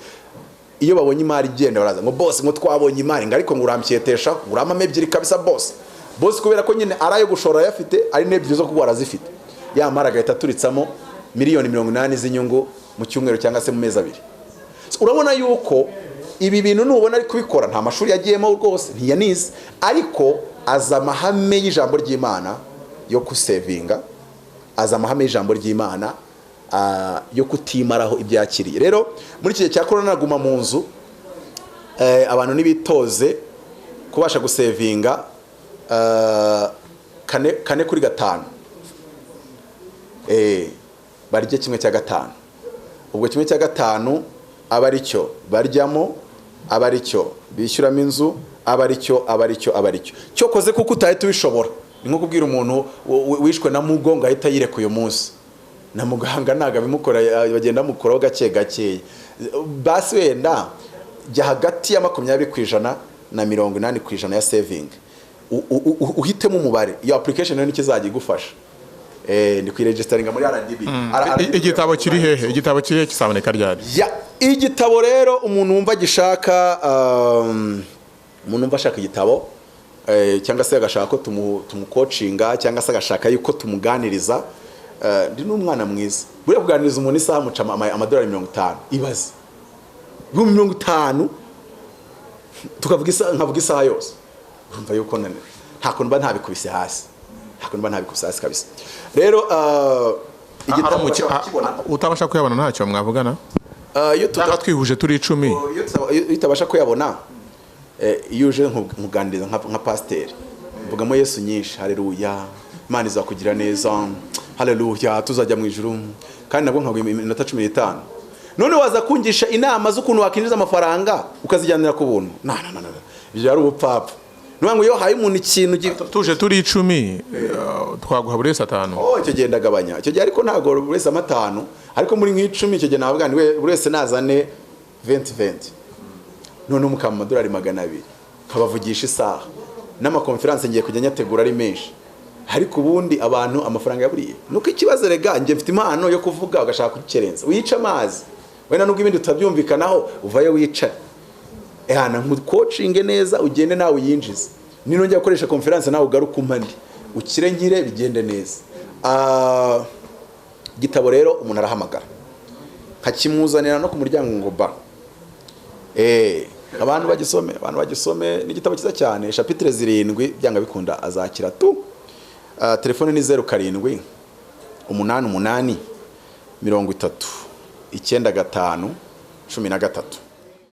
S1: Iyo babonye imari igenda baraza ngo boss ngo twabonye imari ariko ngo uramcyetesha urama mebyiri kabisa boss kubera ko nyine arayo gushora yafite ari nebyiri zo kugwara zifite, yamara gahita turitsamo miliyoni 80 z'inyungu mu cyumweru cyangwa se mu mezi 2. Urabona yuko ibi bintu nubona ari kubikora nta mashuri yagiyemo rwose ntiyanize, ariko aza amahame y'ijambo ry'Imana yo kusavinga, aza amahame y'ijambo ry'Imana yo kutimaraho ibyakiriye. Rero muri iki gihe cya corona naguma mu nzu, abantu nibitoze kubasha gusavinga 4/5. Barye kimwe cya gatanu. Ubwo kimwe cya gatanu aba ari cyo baryamo, aba ari cyo bishyuramo inzu, aba ari cyo cyokoze kuko utahita ubishobora. Ni nko kubwira umuntu wishwe na mugongo ahita yireka uyu munsi, na muganga naga bimukora bagenda mukora gake basi wenda jya hagati ya 20% na 80% ya saving. Uhitemo umubare, iyo application ni kizajya igufasha. Ndi kwiregisteringa muri RDB.
S2: Igitabo kiri hehe? Igitabo kiri hehe kisaboneka ryari? Igitabo
S1: rero umuntu wumva gishaka, umuntu wumva ashaka igitabo cyangwa se agashaka ko tumukocinga cyangwa se agashaka yuko tumuganiriza, ndi n'umwana mwiza. Buriya kuganiriza umuntu isaha muca amadolari 50, ibaze 50, tukavuga isaha, nkavuga isaha yose, urumva yuko nta kuntu mba ntabikubise hasi, kabisa. Rero igitabo
S2: utabasha kuyabona ntacyo mwavugana, iyo twihuje turi 10,
S1: iyo utabasha kuyabona, iyo uje nkuganiriza nka pasiteri, mvugamo Yesu nyinshi, haleluya, Imana izakugira neza, haleluya, tuzajya mu ijuru, kandi nabwo nkaguha iminota 15. None waza kungisha inama z'ukuntu wakinjiza amafaranga ukazijyanira ku buntu, ibyo ari ubupfapfa. Nubwo iyo haye umuntu ikintu
S2: tuje turi 10, twaguha buri wese 5.
S1: Icyo gihe ndagabanya, icyo gihe ariko ntago buri wese 5, ariko muri nk'icumi icyo gihe navuga buri wese nazane 20. None umukama amadolari 200, kabavugisha isaha, n'amakonferanse ngiye kujya nyategura ari menshi. Ariko ubundi abantu amafaranga yaburiye, nuko ikibazo rega ngiye mfite impano yo kuvuga ugashaka kukerenza, uyica amazi wena nubwo ibindi tutabyumvikanaho, uvayo wicara ehana nkucoachinge neza, ugende nawe uyinjize, nino njya gukoresha conference nawe ugaruka umpandi, ukire ngire bigende neza. Gitabo rero umuntu arahamagara nkakimuzanira no ku muryango ngo ba abantu bagisome, ni igitabo cyiza cyane, chapitre 7 byanga bikunda azakira tu. Telefone ni 07 88 30 95 13.